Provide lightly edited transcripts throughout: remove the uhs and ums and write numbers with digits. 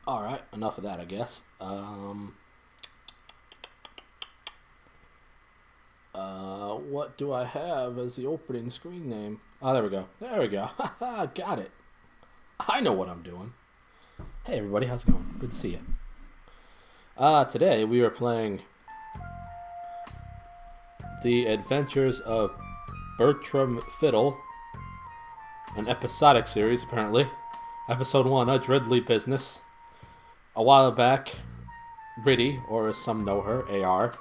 Alright, enough of that, I guess. What do I have as the opening screen name? Oh, there we go. There we go. Haha, got it. I know what I'm doing. Hey, everybody, how's it going? Good to see you. Today we are playing The Adventures of Bertram Fiddle, an episodic series, apparently. Episode 1, A Dreadly Business. A while back, Briddy, or as some know her, AR,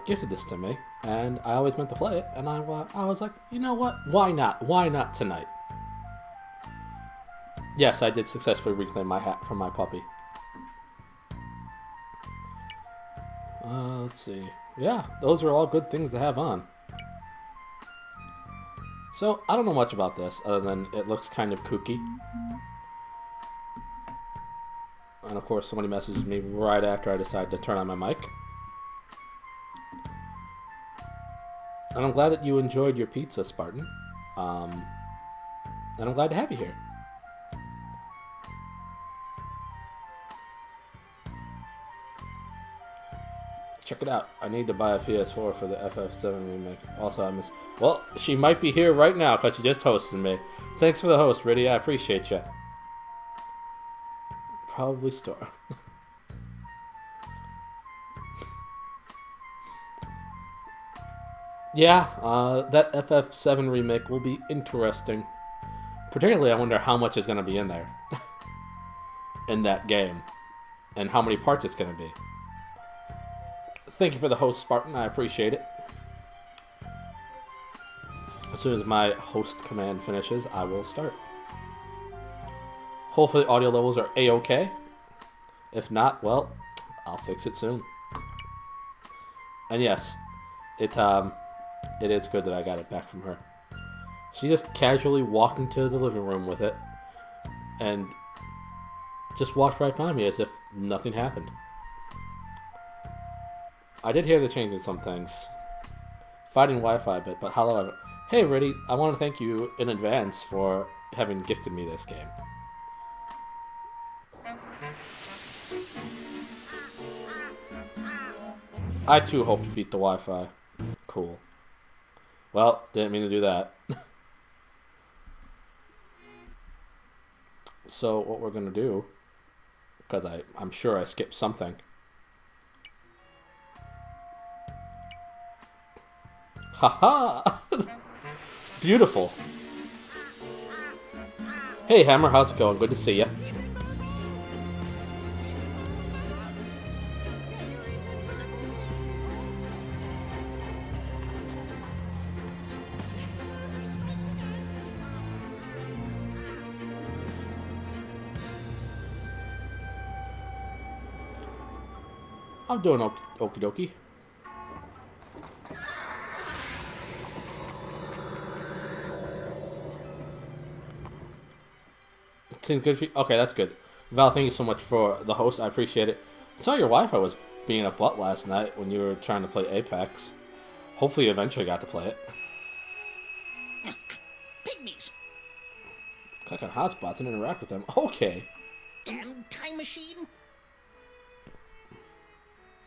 gifted this to me, and I always meant to play it, and I was like, you know what? Why not? Why not tonight? Yes, I did successfully reclaim my hat from my puppy. Let's see. Yeah, those are all good things to have on. So, I don't know much about this, other than it looks kind of kooky. And of course, somebody messages me right after I decide to turn on my mic. And I'm glad that you enjoyed your pizza, Spartan. And I'm glad to have you here. Check it out. I need to buy a PS4 for the FF7 remake. Also, I miss... Well, she might be here right now because she just hosted me. Thanks for the host, Riddy. I appreciate you. Probably store. Yeah, that FF7 remake will be interesting. Particularly, I wonder how much is going to be in there. In that game. And how many parts it's going to be. Thank you for the host, Spartan. I appreciate it. As soon as my host command finishes, I will start. Hopefully audio levels are A-okay. If not, well, I'll fix it soon. And yes, it is good that I got it back from her. She just casually walked into the living room with it and just walked right by me as if nothing happened. I did hear the change in some things. Fighting Wi-Fi a bit, but however... Hey, Riddy, I want to thank you in advance for having gifted me this game. I too hope to beat the Wi-Fi. Cool. Well, didn't mean to do that. So, what we're going to do... Because I'm sure I skipped something... Haha! Beautiful. Hey Hammer, how's it going? Good to see ya. I'm doing okie dokie. Seems good for you. Okay, that's good. Val, thank you so much for the host. I appreciate it. I saw your Wi-Fi was being a butt last night when you were trying to play Apex. Hopefully you eventually got to play it. Pygmies! Click on hotspots and interact with them. Okay. Damn time machine!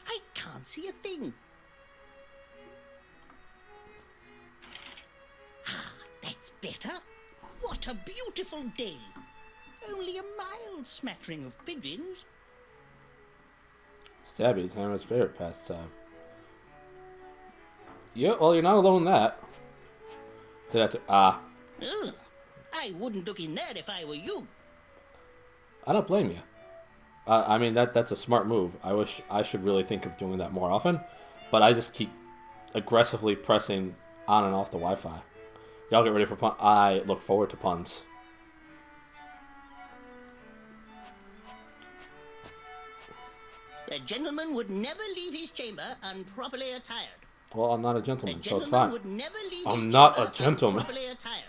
I can't see a thing. Ah, that's better. What a beautiful day. Only a mild smattering of pigeons. Stabby is Hammer's favorite pastime. Yeah, well, you're not alone in that. Did I have to... Ugh, I wouldn't look in there if I were you. I don't blame you. I mean, that's a smart move. I wish I should really think of doing that more often. But I just keep aggressively pressing on and off the Wi-Fi. Y'all get ready for puns. I look forward to puns. The gentleman would never leave his chamber unproperly attired. Well, I'm not a gentleman, The so it's gentleman fine. would never leave I'm his not a chamber gentleman. unproperly attired.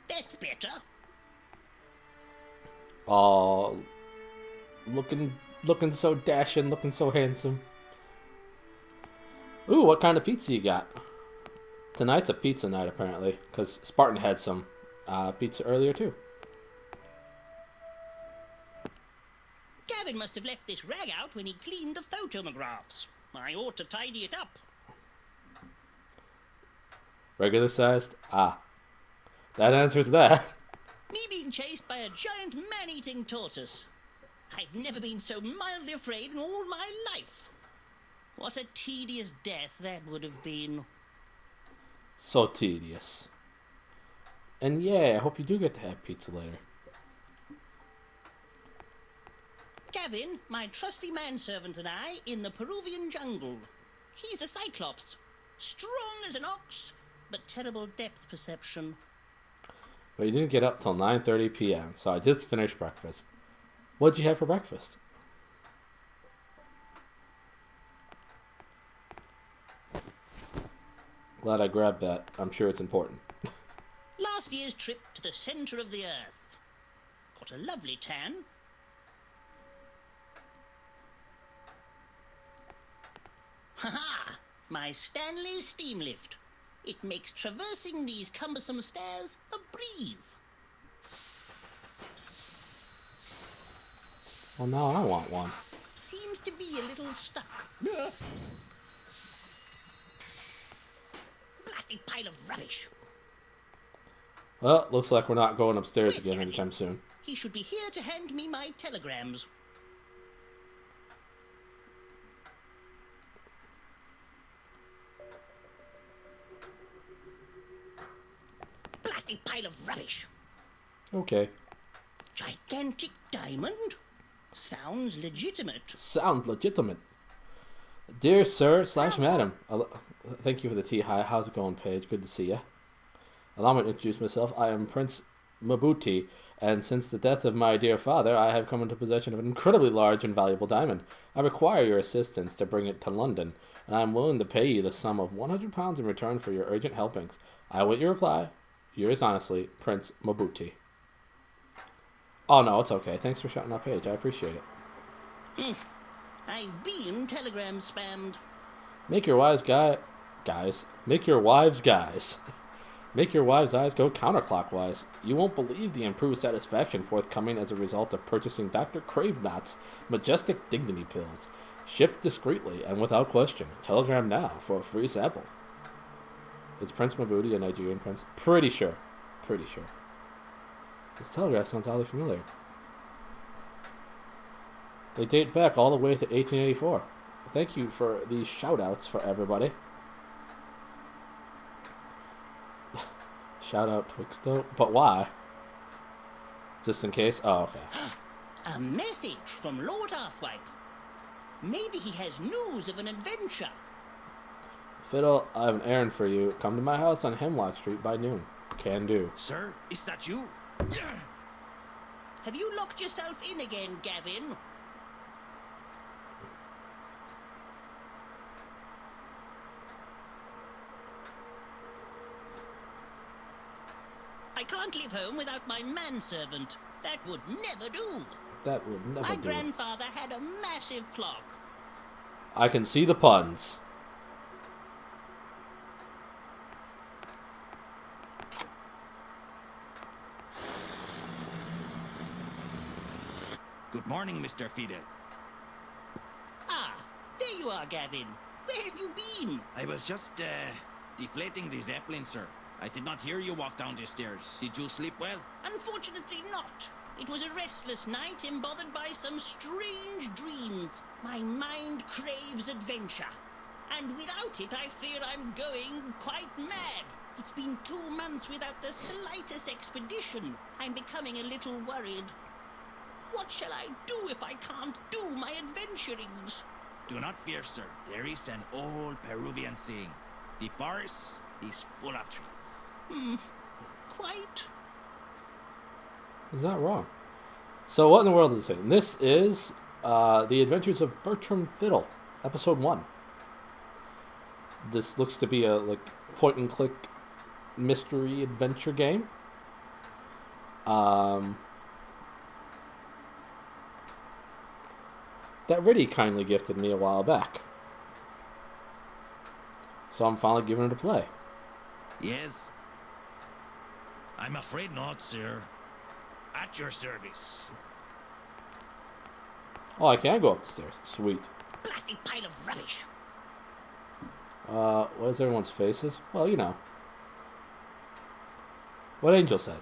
That's better. Looking looking so dashing, looking so handsome. Ooh, what kind of pizza you got? Tonight's a pizza night, apparently, because Spartan had some pizza earlier, too. Gavin must have left this rag out when he cleaned the photomographs. I ought to tidy it up. Regular sized? Ah. That answers that. Me being chased by a giant man-eating tortoise. I've never been so mildly afraid in all my life. What a tedious death that would have been. So tedious. And yeah, I hope you do get to have pizza later. Gavin, my trusty manservant, and I in the Peruvian jungle. He's a cyclops, strong as an ox, but terrible depth perception. But you didn't get up till 9:30 p.m., so I just finished breakfast. What'd you have for breakfast? Glad I grabbed that. I'm sure it's important. Last year's trip to the centre of the earth. Got a lovely tan. Ha-ha! My Stanley steam lift. It makes traversing these cumbersome stairs a breeze. Well, now I want one. Seems to be a little stuck. Blasted pile of rubbish. Well, looks like we're not going upstairs Where's again Gavin? anytime soon. He should be here to hand me my telegrams. Blasted pile of rubbish. Okay. Gigantic diamond? Sounds legitimate. Sound legitimate. Dear sir / madam, thank you for the tea. Hi, how's it going, Paige? Good to see ya. Allow me to introduce myself. I am Prince Mabuti, and since the death of my dear father, I have come into possession of an incredibly large and valuable diamond. I require your assistance to bring it to London, and I am willing to pay you the sum of £100 in return for your urgent helpings. I await your reply. Yours honestly, Prince Mabuti. Oh no, it's okay. Thanks for shouting out, Paige. I appreciate it. I've been telegram spammed. Make your wives guys. Make your wives guys. Make your wives' eyes go counterclockwise. You won't believe the improved satisfaction forthcoming as a result of purchasing Dr. Cravenot's Majestic Dignity Pills. Shipped discreetly and without question. Telegram now for a free sample. Is Prince Mabuti a Nigerian prince? Pretty sure. Pretty sure. This telegraph sounds oddly familiar. They date back all the way to 1884. Thank you for these shout-outs for everybody. Shout out Twixto. But why? Just in case? Oh, okay. A message from Lord Arthwipe. Maybe he has news of an adventure. Fiddle, I have an errand for you. Come to my house on Hemlock Street by noon. Can do. Sir, is that you? Have you locked yourself in again, Gavin? I can't leave home without my manservant. That would never do. That would never My do. grandfather had a massive clock. I can see the puns. Good morning, Mr. Fiddle. Ah, there you are, Gavin. Where have you been? I was just, deflating the Zeppelin, sir. I did not hear you walk down the stairs. Did you sleep well? Unfortunately not. It was a restless night, embothered by some strange dreams. My mind craves adventure. And without it, I fear I'm going quite mad. It's been 2 months without the slightest expedition. I'm becoming a little worried. What shall I do if I can't do my adventurings? Do not fear, sir. There is an old Peruvian saying. The forest is full of trees. Quite. Is that wrong? So what in the world is it saying? This is The Adventures of Bertram Fiddle, Episode 1. This looks to be a point-and-click mystery adventure game. that Riddy kindly gifted me a while back. So I'm finally giving it a play. Yes? I'm afraid not, sir. At your service. Oh, I can go up the stairs. Sweet. Blasted pile of rubbish. What is everyone's faces? Well, you know. What Angel said.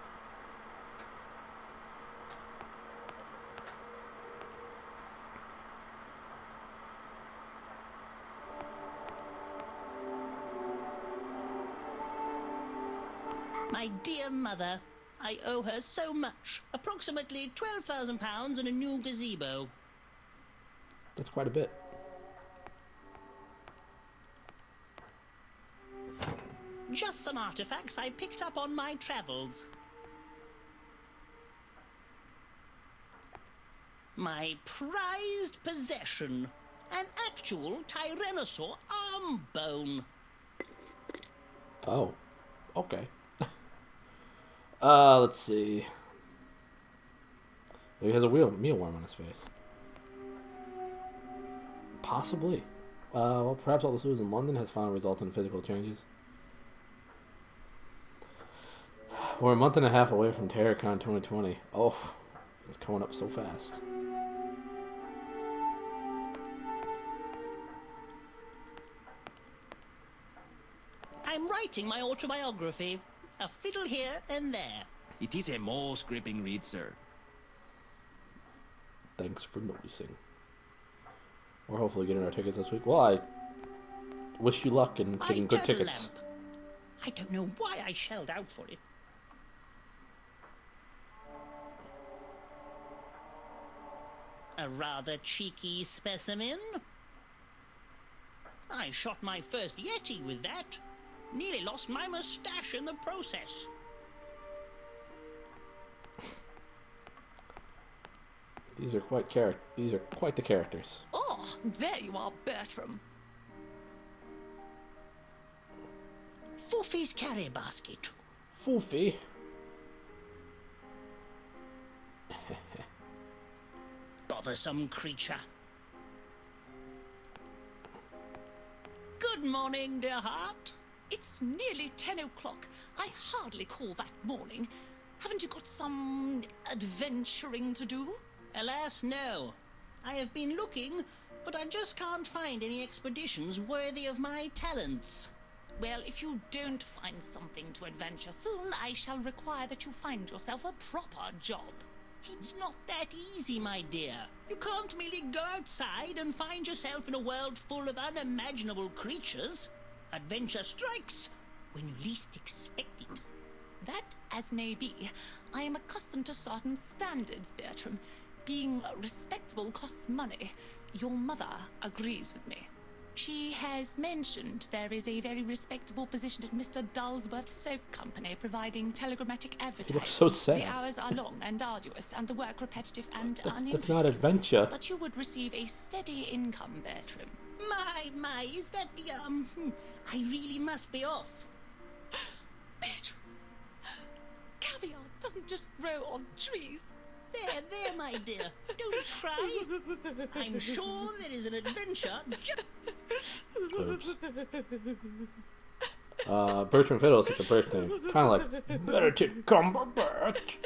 My dear mother, I owe her so much. Approximately £12,000 and a new gazebo. That's quite a bit. Just some artifacts I picked up on my travels. My prized possession. An actual Tyrannosaur arm bone. Oh. Okay. Let's see. He has a mealworm on his face. Possibly. Well, perhaps all the sewers in London has finally resulted in physical changes. We're a month and a half away from TerraCon 2020. Oh, it's coming up so fast. I'm writing my autobiography. A fiddle here and there. It is a most gripping read, sir. Thanks for noticing. We're hopefully getting our tickets this week. Well, I wish you luck in getting good tickets. Lamp. I don't know why I shelled out for it. A rather cheeky specimen. I shot my first Yeti with that. Nearly lost my moustache in the process. These are quite the characters. Oh, there you are, Bertram. Foofy's carry basket. Foofy. Bothersome creature. Good morning, dear heart. It's nearly 10 o'clock. I hardly call that morning. Haven't you got some adventuring to do? Alas, no. I have been looking, but I just can't find any expeditions worthy of my talents. Well, if you don't find something to adventure soon, I shall require that you find yourself a proper job. It's not that easy, my dear. You can't merely go outside and find yourself in a world full of unimaginable creatures. Adventure strikes when you least expect it. That as may be, I am accustomed to certain standards, Bertram. Being respectable costs money. Your mother agrees with me. She has mentioned there is a very respectable position at Mr. Dullsworth's soap company providing telegrammatic advertising. You look so sad. The hours are long and arduous, and the work repetitive and uninteresting. That's not adventure. But you would receive a steady income, Bertram. My, is that the, I really must be off. Bertram, caviar doesn't just grow on trees. There, my dear. Don't cry. I'm sure there is an adventure Oops. Bertram Fiddle is such a British name. Kind of like, Benedict Cumberbatch.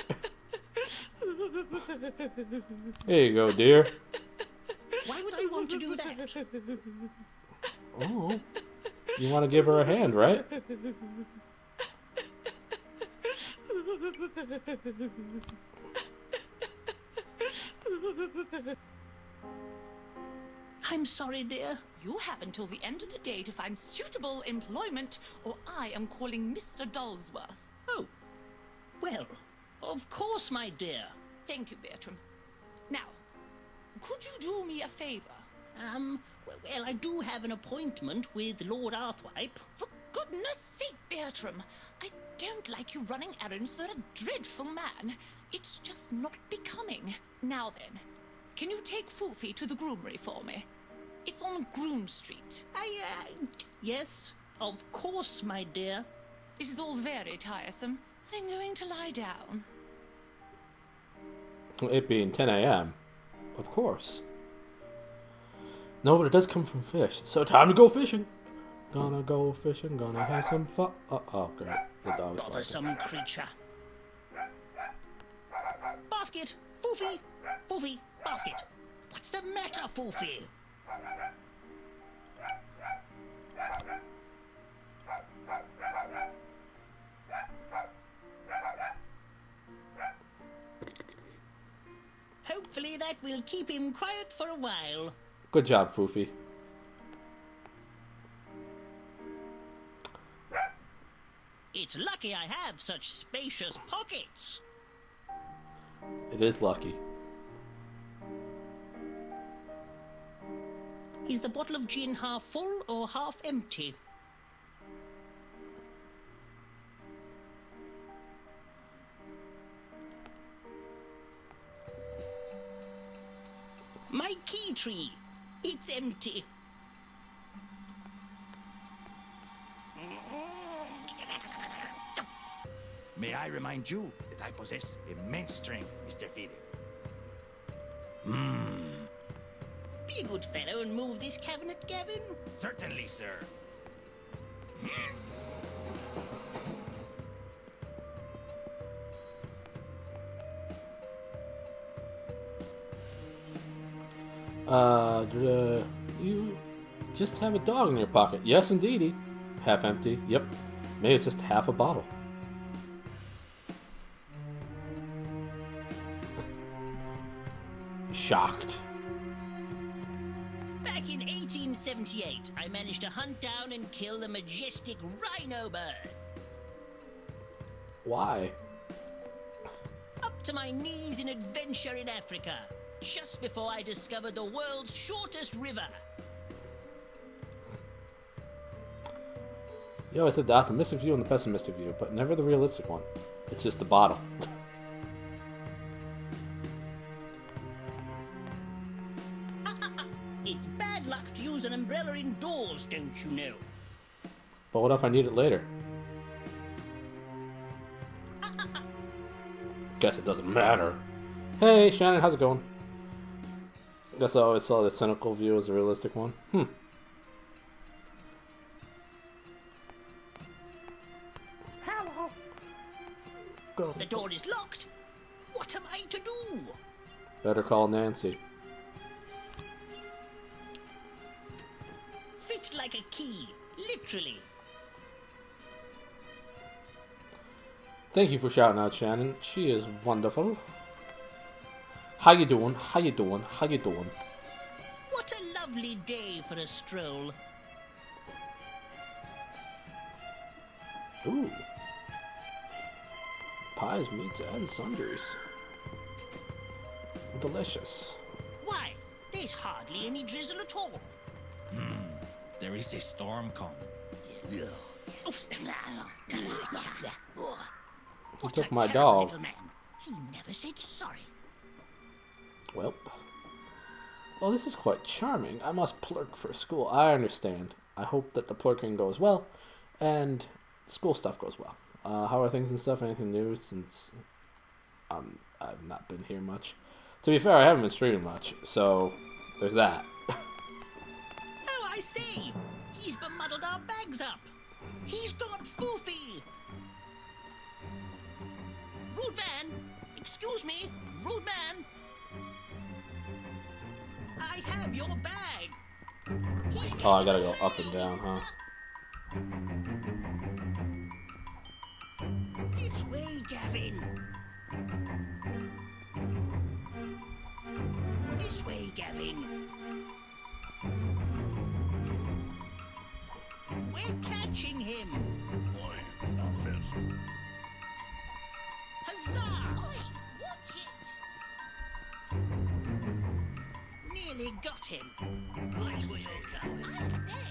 Here you go, dear. Why would I want to do that? Oh, you want to give her a hand, right? I'm sorry, dear. You have until the end of the day to find suitable employment, or I am calling Mr. Dullsworth. Oh, well, of course, my dear. Thank you, Bertram. Now, could you do me a favor? Well, I do have an appointment with Lord Arthwipe. For goodness sake, Bertram, I don't like you running errands for a dreadful man. It's just not becoming. Now then, can you take Foofy to the groomery for me? It's on Groom Street. Yes, of course, my dear. This is all very tiresome. I'm going to lie down. It being 10 a.m. Of course. No, but it does come from fish. So time to go fishing. Gonna go fishing, gonna have some fun. Oh, great. The dog's barking. Bothersome creature. Basket! Foofy! Foofy! Basket! What's the matter, Foofy? Hopefully that will keep him quiet for a while. Good job, Foofy. It's lucky I have such spacious pockets. It is lucky. Is the bottle of gin half full or half empty? My key tree. It's empty. May I remind you that I possess immense strength, Mr. Fiddle. Be a good fellow and move this cabinet, Gavin. Certainly, sir. You just have a dog in your pocket. Yes, indeedy. Half empty. Yep. Maybe it's just half a bottle. Shocked. Back in 1878, I managed to hunt down and kill the majestic rhino bird. Why? Up to my knees in adventure in Africa, just before I discovered the world's shortest river. You always have the optimistic view and the pessimistic view, but never the realistic one. It's just the bottle. It's bad luck to use an umbrella indoors, don't you know? But what if I need it later? Guess it doesn't matter. Hey, Shannon, how's it going? Guess I always saw the cynical view as the realistic one. Hello. Go. The door is locked. What am I to do? Better call Nancy. Fits like a key, literally. Thank you for shouting out, Shannon. She is wonderful. How you doing? How you doing? How you doing? What a lovely day for a stroll. Ooh. Pies, meats, and sundries. Delicious. Why, there's hardly any drizzle at all. There is a storm coming. He took my dog. Little man. He never said sorry. Well, this is quite charming. I must plurk for school. I understand. I hope that the plurking goes well, and school stuff goes well. How are things and stuff? Anything new since I've not been here much? To be fair, I haven't been streaming much, so there's that. Oh, I see. He's bemuddled our bags up. He's got Foofy. Rude man. Excuse me. Rude man. I have your bag. Oh, I gotta go up and down, huh? This way, Gavin. This way, Gavin. We're catching him. Boy, nonsense. Huzzah! Oi, watch it! Nearly got him. Right way, old I say.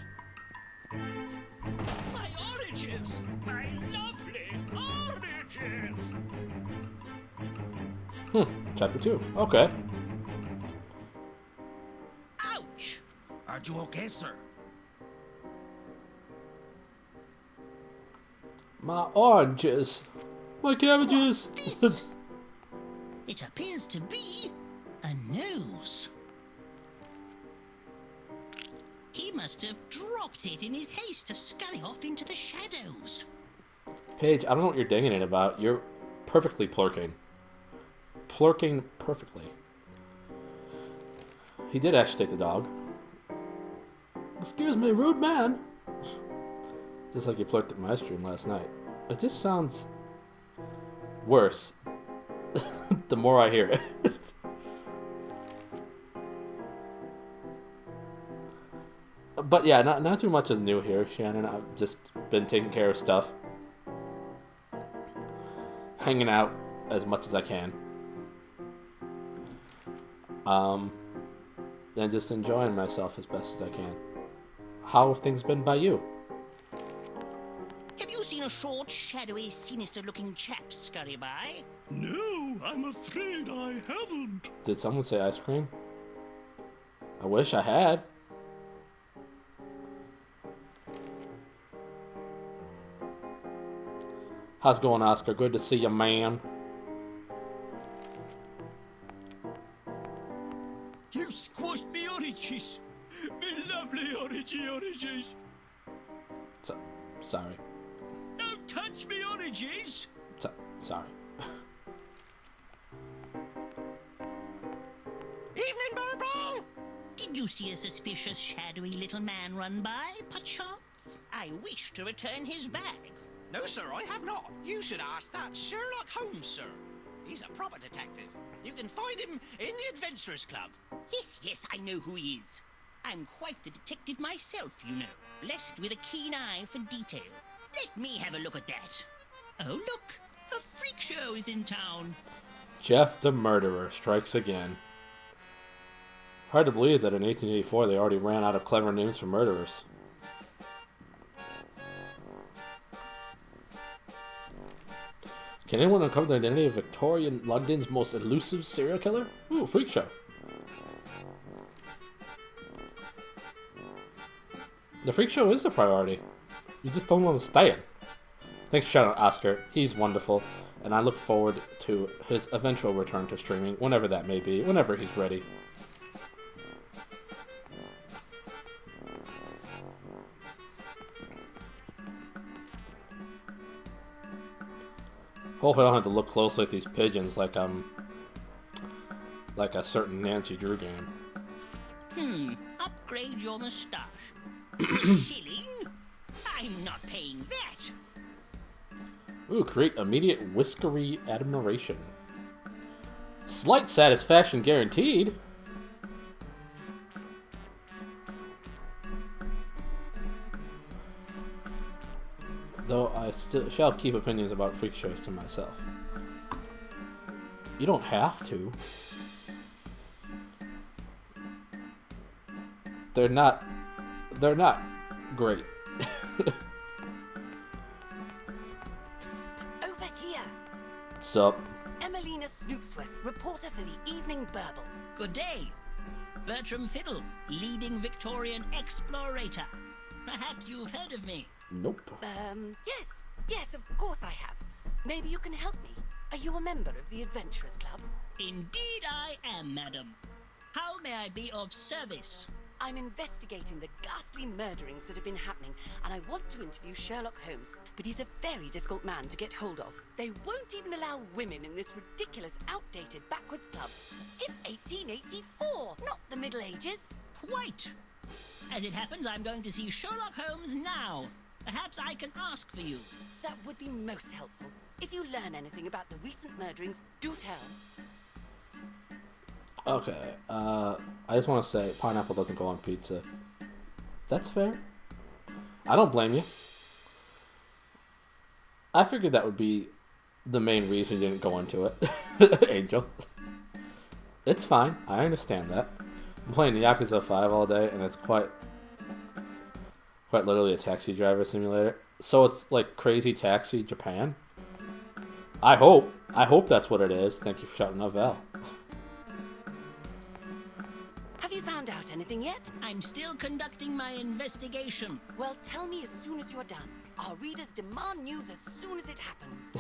My oranges! My lovely oranges! Chapter 2. Okay. Ouch! Are you okay, sir? My oranges. My cabbages. This? It appears to be a nose. must have dropped it in his haste to scurry off into the shadows. Paige, I don't know what you're dinging it about. You're perfectly plurking. Plurking perfectly. He did actually take the dog. Excuse me, rude man. Just like he plurked at my stream last night. It just sounds worse the more I hear it. But yeah, not too much is new here, Shannon. I've just been taking care of stuff. Hanging out as much as I can. And just enjoying myself as best as I can. How have things been by you? Have you seen a short, shadowy, sinister-looking chap scurry by? No, I'm afraid I haven't. Did someone say ice cream? I wish I had. How's it going, Oscar? Good to see you, man. You squashed me oranges. Me lovely oranges. Sorry. Don't touch me oranges. Sorry. Evening, Burble! Did you see a suspicious, shadowy little man run by, perchance? I wish to return his bag. No, sir, I have not. You should ask that Sherlock Holmes, sir. He's a proper detective. You can find him in the Adventurers Club. Yes, I know who he is. I'm quite the detective myself, you know. Blessed with a keen eye for detail. Let me have a look at that. Oh, look! A freak show is in town. Jeff the Murderer strikes again. Hard to believe that in 1884 they already ran out of clever names for murderers. Can anyone uncover the identity of Victorian London's most elusive serial killer? Ooh, freak show. The freak show is the priority. You just don't understand. Thanks for shouting out Oscar. He's wonderful, and I look forward to his eventual return to streaming, whenever that may be, whenever he's ready. Hopefully I don't have to look closely at these pigeons like I'm like a certain Nancy Drew game. Upgrade your moustache. A shilling? I'm not paying that. Ooh, create immediate whiskery admiration. Slight satisfaction guaranteed. Though I shall keep opinions about freak shows to myself. You don't have to. They're not great. Psst, over here. What's up? Emelina Snoopsworth, reporter for the Evening Burble. Good day. Bertram Fiddle, leading Victorian explorator. Perhaps you've heard of me. Nope. Yes, of course I have. Maybe you can help me. Are you a member of the Adventurers Club? Indeed I am, madam. How may I be of service? I'm investigating the ghastly murderings that have been happening, and I want to interview Sherlock Holmes, but he's a very difficult man to get hold of. They won't even allow women in this ridiculous, outdated, backwards club. It's 1884, not the Middle Ages. Quite. As it happens, I'm going to see Sherlock Holmes now. Perhaps I can ask for you. That would be most helpful. If you learn anything about the recent murderings, do tell. Okay, I just want to say pineapple doesn't go on pizza. That's fair. I don't blame you. I figured that would be the main reason you didn't go into it, Angel. It's fine. I understand that. I'm playing the Yakuza 5 all day, and it's quite literally a taxi driver simulator. So it's like Crazy Taxi Japan. I hope that's what it is. Thank you for shouting out Val. Have you found out anything yet? I'm still conducting my investigation. Well, tell me as soon as you're done. Our readers demand news as soon as it happens.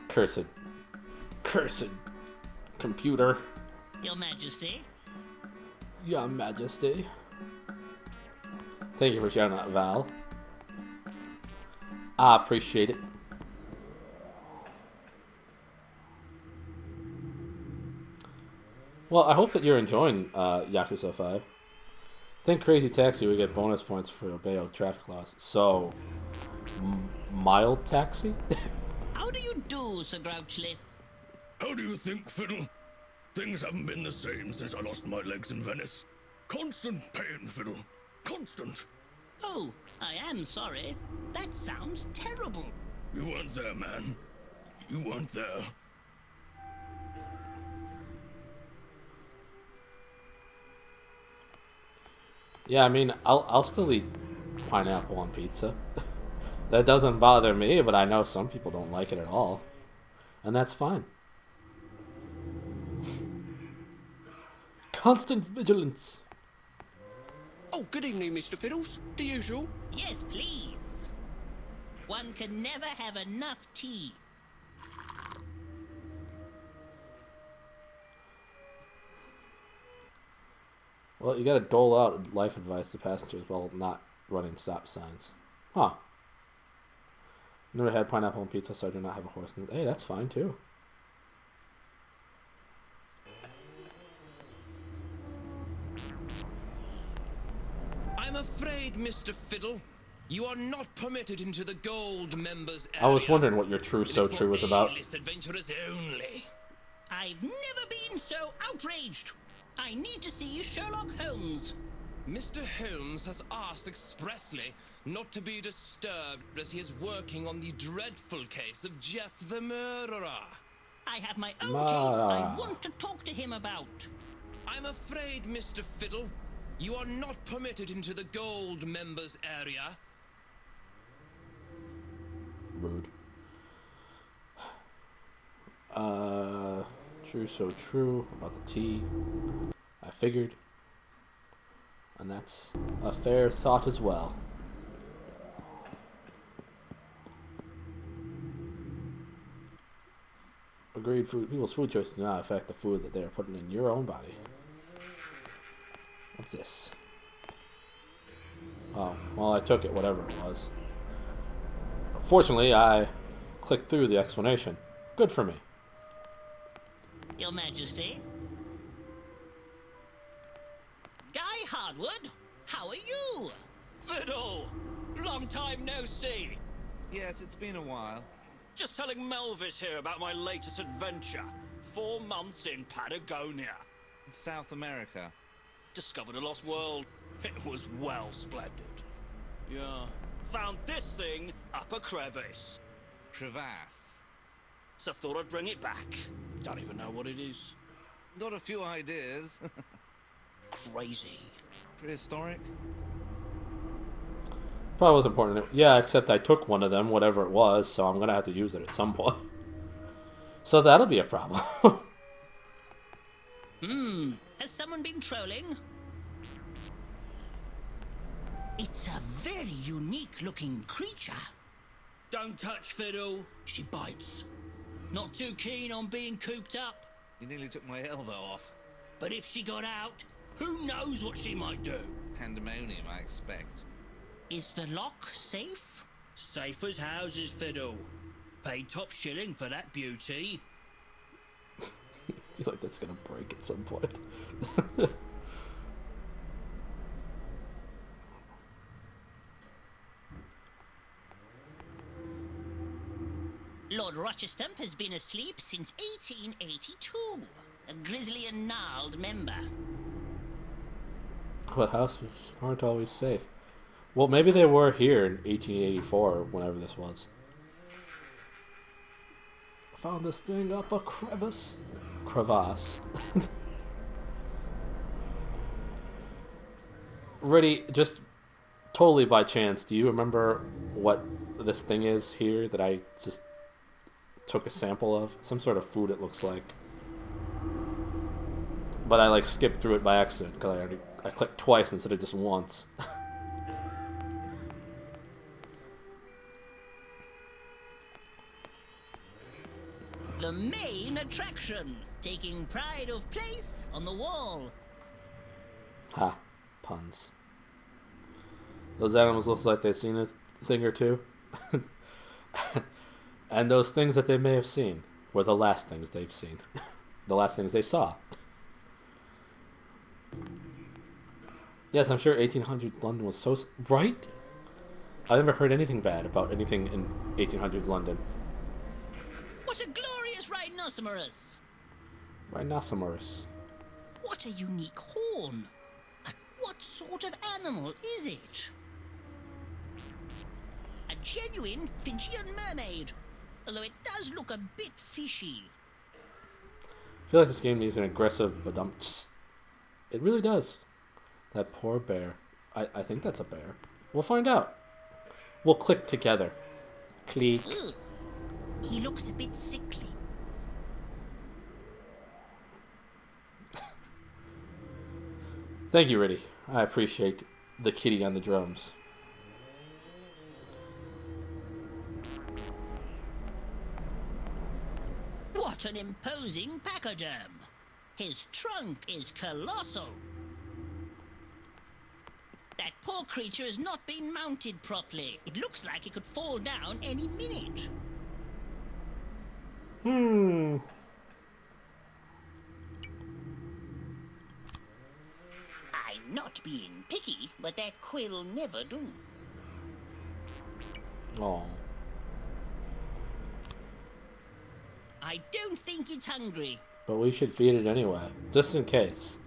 Cursed computer. Your Majesty. Your Majesty. Thank you for sharing that, Val. I appreciate it. Well, I hope that you're enjoying Yakuza 5. Think Crazy Taxi would get bonus points for obeying traffic laws. So, mild taxi? How do you do, Sir Grouchly? How do you think, Fiddle? Things haven't been the same since I lost my legs in Venice. Constant pain, Fiddle. Constant. Oh, I am sorry. That sounds terrible. You weren't there, man. You weren't there. Yeah, I mean, I'll still eat pineapple on pizza. That doesn't bother me, but I know some people don't like it at all. And that's fine. Constant vigilance. Oh, good evening, Mr. Fiddles. The usual. Yes, please. One can never have enough tea. Well, you gotta dole out life advice to passengers while not running stop signs. Huh. Never had pineapple on pizza, so I do not have a horse. Hey, that's fine too. I'm afraid, Mr. Fiddle, you are not permitted into the gold members area. I was wondering what your True So True was about. A-list adventurers only. I've never been so outraged. I need to see Sherlock Holmes. Mr. Holmes has asked expressly not to be disturbed as he is working on the dreadful case of Jeff the Murderer. I have my own case I want to talk to him about. I'm afraid, Mr. Fiddle, you are not permitted into the gold members area. Rude. True So True about the tea. I figured. And that's a fair thought as well. Agreed. People's food choices do not affect the food that they are putting in your own body. What's this? Oh, well, I took it, whatever it was. Fortunately, I clicked through the explanation. Good for me. Your Majesty. Guy Hardwood, how are you? Fiddle! Long time no see. Yes, it's been a while. Just telling Melvis here about my latest adventure. 4 months in Patagonia. It's South America. Discovered a lost world. It was well splendid. Yeah. Found this thing up a crevice. Crevasse. So thought I'd bring it back. Don't even know what it is. Got a few ideas. Crazy. Prehistoric? Probably was important. Yeah, except I took one of them, whatever it was, so I'm going to have to use it at some point. So that'll be a problem. Has someone been trolling? It's a very unique looking creature. Don't touch Fiddle. She bites. Not too keen on being cooped up. You nearly took my elbow off. But if she got out, Who knows what she might do? Pandemonium, I expect. is the lock safe? Safe as houses, Fiddle. Paid top shilling for that beauty. I feel like that's going to break at some point. Lord Rochester has been asleep since 1882. A grisly and gnarled member. But houses aren't always safe. Well, maybe they were here in 1884, or whenever this was. Found this thing up a crevasse. Ready, just totally by chance, do you remember what this thing is here that I just took a sample of? Some sort of food it looks like. But I like skipped through it by accident because I clicked twice instead of just once. The main attraction, taking pride of place on the wall. Ha. Puns. Those animals look like they've seen a thing or two. And those things that they may have seen were the last things they've seen. The last things they saw. Yes, I'm sure 1800 London was so... Right? I never heard anything bad about anything in 1800 London. What a glorious rhinoceros! Rhinoceros. What a unique horn! But what sort of animal is it? A genuine Fijian mermaid, although it does look a bit fishy. I feel like this game needs an aggressive badumps. It really does. That poor bear. I think that's a bear. We'll find out. We'll click together. Click. Ugh. He looks a bit sickly. Thank you, Riddy. I appreciate the kitty on the drums. What an imposing pachyderm! His trunk is colossal. That poor creature has not been mounted properly. It looks like it could fall down any minute. I'm not being picky, but that quill'll never do. Oh. I don't think it's hungry. But we should feed it anyway, just in case.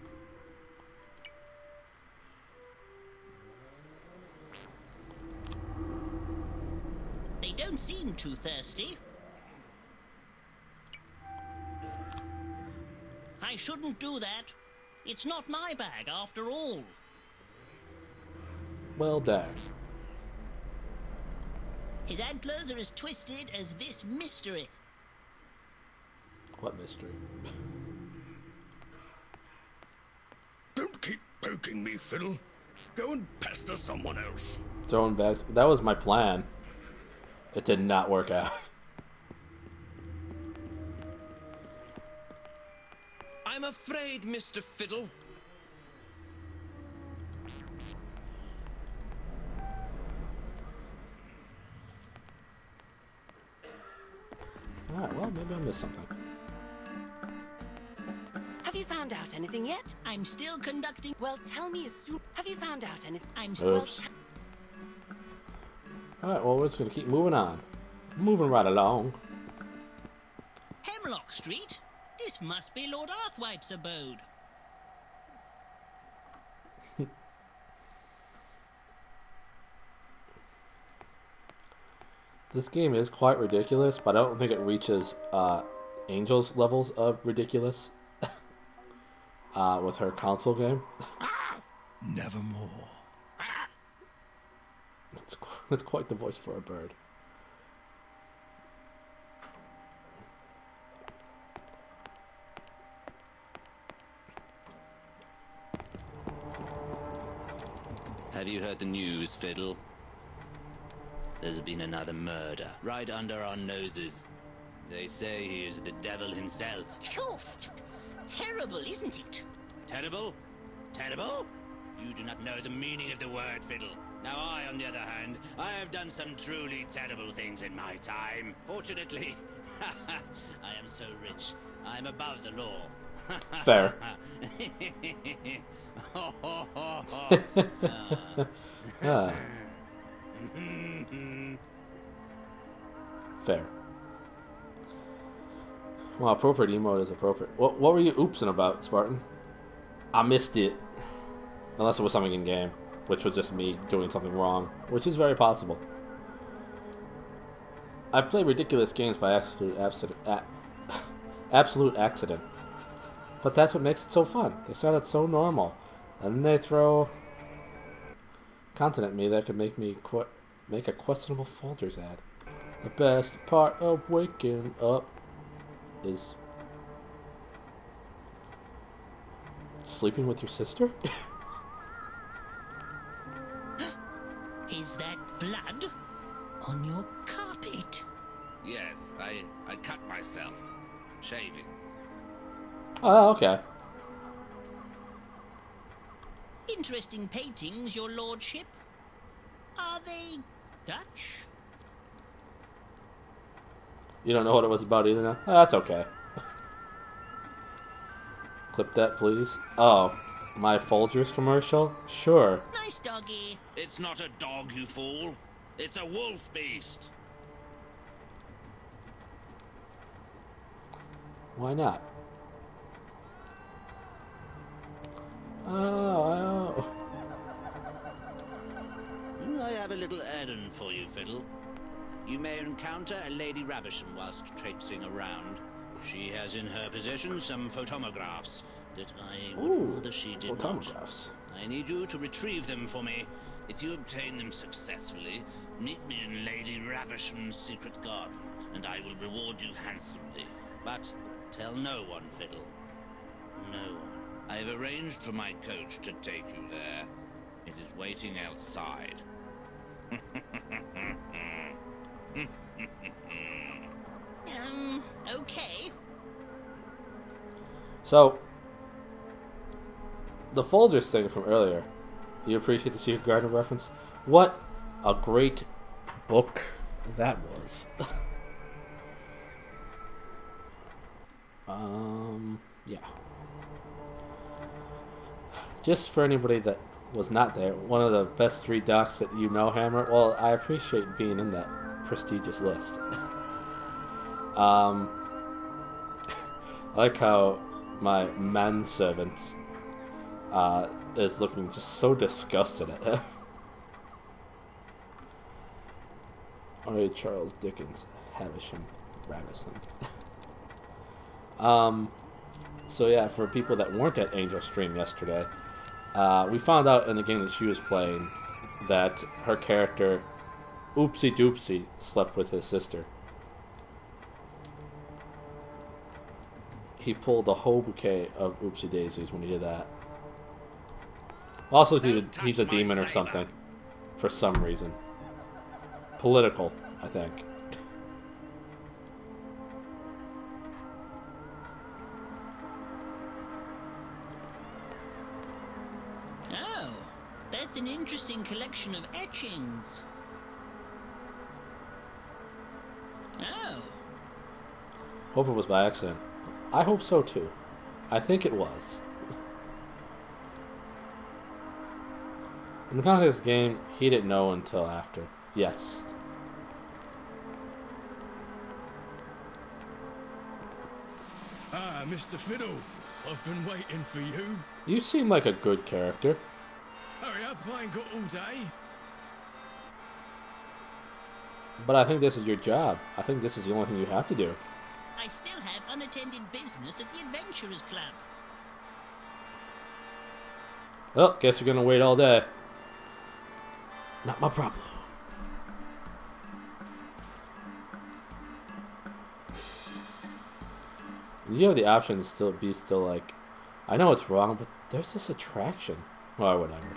They don't seem too thirsty. I shouldn't do that. It's not my bag after all. Well done. His antlers are as twisted as this mystery. What mystery? Don't keep poking me, Fiddle. Go and pester someone else. Throwing bags. That was my plan. It did not work out. I'm afraid, Mr. Fiddle. Alright, well, maybe I missed something. Have you found out anything yet? I'm still conducting. Well, tell me as soon. Have you found out anything? I'm still. Oops. Alright, well, we're just gonna keep moving on. Moving right along. Hemlock Street? This must be Lord Arthwipe's abode. This game is quite ridiculous, but I don't think it reaches Angel's levels of ridiculous with her console game. Nevermore. It's quite the voice for a bird. Have you heard the news, Fiddle? There's been another murder, right under our noses. They say he is the devil himself. Terrible, isn't it? Terrible? Terrible? You do not know the meaning of the word, Fiddle. Now I, on the other hand, I have done some truly terrible things in my time. Fortunately, I am so rich, I'm above the law. Fair. Ah. Fair. Well, appropriate emote is appropriate. What were you oopsing about, Spartan? I missed it. Unless it was something in game, which was just me doing something wrong, which is very possible. I play ridiculous games by absolute accident. But that's what makes it so fun. They sounded so normal. And then they throw content at me that could make me make a questionable Folgers ad. The best part of waking up is sleeping with your sister? Is that blood on your carpet? Yes, I cut myself. Shaving. Oh, okay. Interesting paintings, your lordship. Are they Dutch? You don't know what it was about either now? Oh, that's okay. Clip that, please. Oh, my Folgers commercial? Sure. Nice doggy. It's not a dog, you fool. It's a wolf beast. Why not? Oh. I have a little errand for you, Fiddle. You may encounter a Lady Ravisham whilst traipsing around. She has in her possession some photomographs that I would rather she did Photomographs. not. I need you to retrieve them for me. If you obtain them successfully, meet me in Lady Ravisham's secret garden, and I will reward you handsomely. But tell no one, Fiddle. No one. I have arranged for my coach to take you there. It is waiting outside. Okay. So, the Folgers thing from earlier, you appreciate the Secret Garden reference? What a great book that was. Yeah. Just for anybody that was not there, one of the best 3 docs that you know, Hammer. Well, I appreciate being in that prestigious list. I like how my manservant is looking just so disgusted at him. Alright, Charles Dickens, Havisham, Ravisham. So yeah, for people that weren't at Angel Stream yesterday, we found out in the game that she was playing that her character, Oopsie Doopsie, slept with his sister. He pulled a whole bouquet of Oopsie Daisies when he did that. Also, he's a demon or something, for some reason. Political, I think. Oh, that's an interesting collection of etchings. Oh. Hope it was by accident. I hope so too. I think it was. In the context of the game, he didn't know until after. Yes. Ah, Mr. Fiddle. I've been waiting for you. You seem like a good character. Hurry up, I ain't got all day. But I think this is your job. I think this is the only thing you have to do. I still have unattended business at the Adventurers Club. Well, guess you're gonna wait all day. Not my problem. You have the option to still like, I know it's wrong, but there's this attraction. Well, whatever.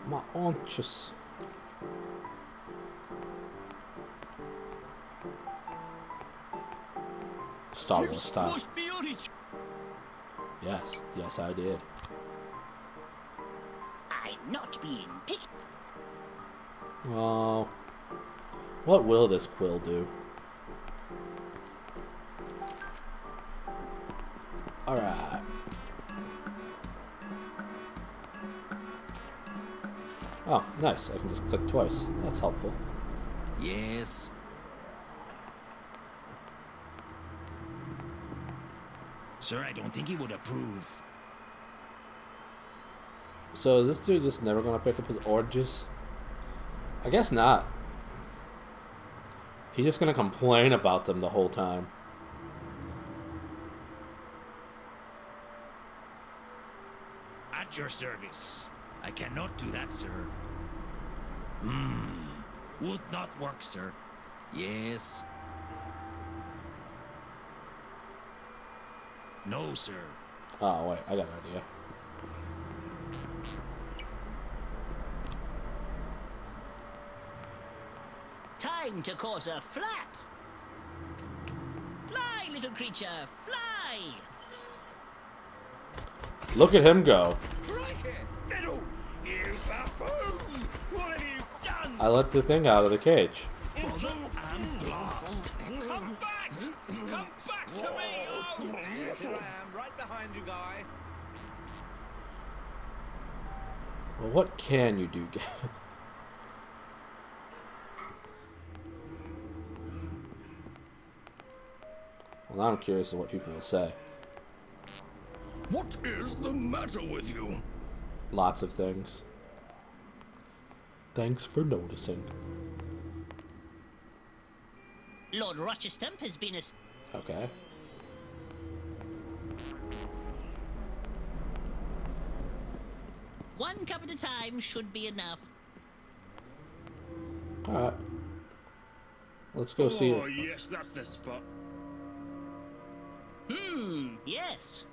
My haunches. Star Wars style. Yes, yes, I did. I'm not being picky. Well, what will this quill do? Alright. Oh, nice. I can just click twice. That's helpful. Yes. Sir, I don't think he would approve. So is this dude just never gonna pick up his oranges? I guess not. He's just gonna complain about them the whole time. At your service. I cannot do that, sir. Would not work, sir. Yes. No, sir. Oh, wait. I got an idea. time to cause a flap. Fly, little creature, fly! Look at him go. Crikey! Fiddle! You buffoon! What have you done? I let the thing out of the cage. Bother and blast! Come back! Come back to me! Oh! Yes, here I am, right behind you, Guy. Well, what can you do? Well, now I'm curious of what people will say. What is the matter with you? Lots of things. Thanks for noticing. Lord Rochester has been Okay. one cup at a time should be enough. Alright. Let's go see Oh, it. yes, that's the spot. Yes.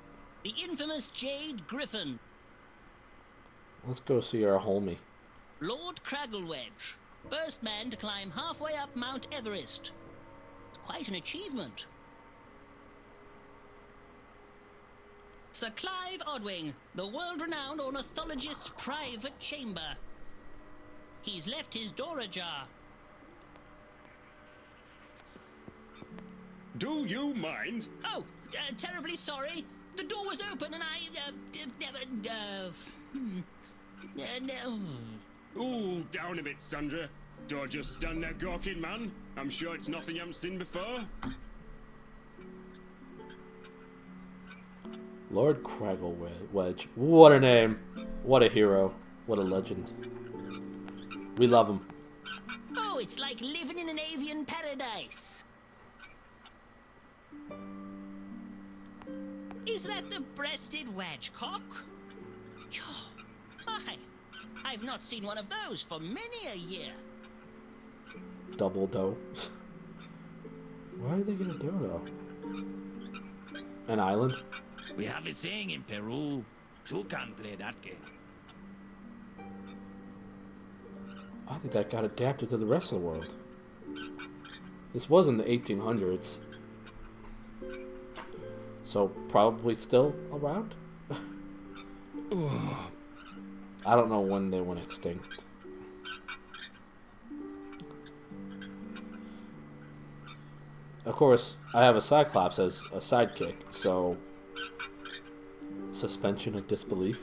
The infamous Jade Griffin. Let's go see our homie. Lord Cragglewedge. First man to climb halfway up Mount Everest. It's quite an achievement. Sir Clive Odwing, the world-renowned ornithologist's private chamber. He's left his door ajar. Do you mind? Oh, terribly sorry. The door was open and I, no. Ooh, down a bit, Sandra. Don't just stand there gawking, man. I'm sure it's nothing you haven't seen before. Lord Cragglewedge. What a name. What a hero. What a legend. We love him. Oh, it's like living in an avian paradise. Is that the breasted wedgecock? Why, I've not seen one of those for many a year. Double doe. Why are they gonna dodo? An island? We have a saying in Peru, two can play that game. I think that got adapted to the rest of the world. This was in the 1800s. So probably still around? I don't know when they went extinct. Of course, I have a Cyclops as a sidekick, so suspension of disbelief.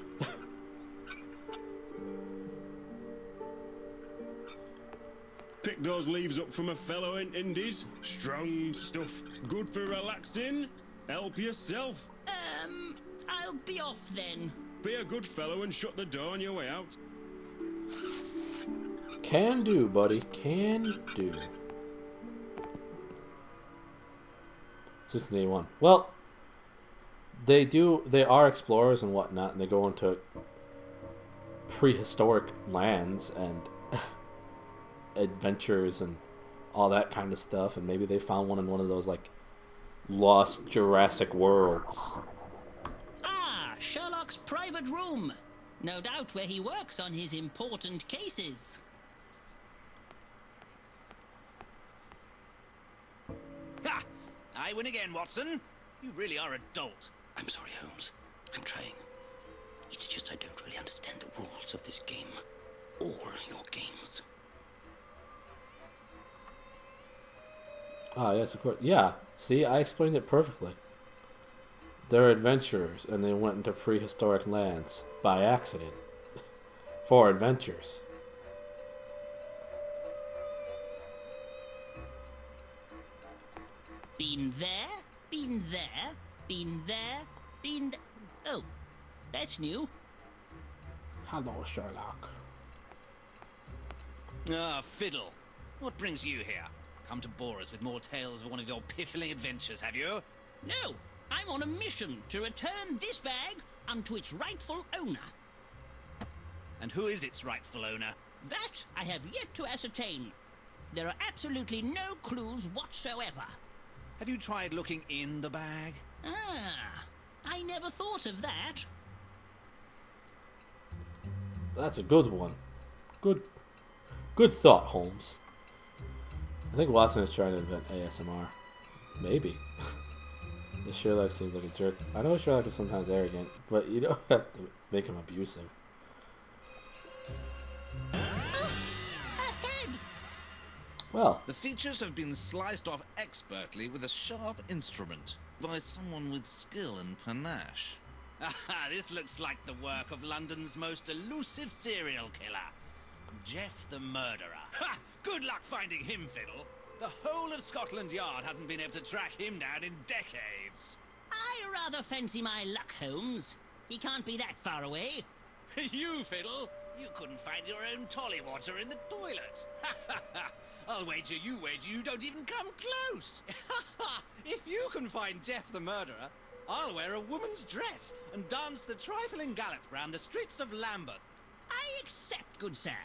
Pick those leaves up from a fellow in Indies. Strong stuff. Good for relaxing. Help yourself. I'll be off then. Be a good fellow and shut the door on your way out. Can do, buddy. Can do. 1681. Well, they are explorers and whatnot, and they go into prehistoric lands and adventures and all that kind of stuff, and maybe they found one in one of those, like, lost Jurassic worlds. Ah, Sherlock's private room. No doubt where he works on his important cases. Ha! I win again, Watson. You really are a dolt. I'm sorry, Holmes. I'm trying. It's just I don't really understand the rules of this game. All your games. Ah, yes, of course. Yeah, see, I explained it perfectly. They're adventurers, and they went into prehistoric lands by accident for adventures. Been there, been there, been there, been th Oh, that's new. Hello, Sherlock. Ah, Fiddle. What brings you here? Come to bore us with more tales of one of your piffling adventures, have you? No, I'm on a mission to return this bag unto its rightful owner. And who is its rightful owner? That I have yet to ascertain. There are absolutely no clues whatsoever. Have you tried looking in the bag? Ah, I never thought of that. That's a good one. Good thought, Holmes. I think Watson is trying to invent ASMR. Maybe. The Sherlock seems like a jerk. I know Sherlock is sometimes arrogant, but you don't have to make him abusive. Well, The features have been sliced off expertly with a sharp instrument by someone with skill and panache. Aha, this looks like the work of London's most elusive serial killer, Jeff the Murderer. Ha! Good luck finding him, Fiddle. The whole of Scotland Yard hasn't been able to track him down in decades. I rather fancy my luck, Holmes. He can't be that far away. You, Fiddle, you couldn't find your own tolly water in the toilet. I'll wager you don't even come close. If you can find Jeff the Murderer, I'll wear a woman's dress and dance the trifling gallop round the streets of Lambeth. I accept, good sir.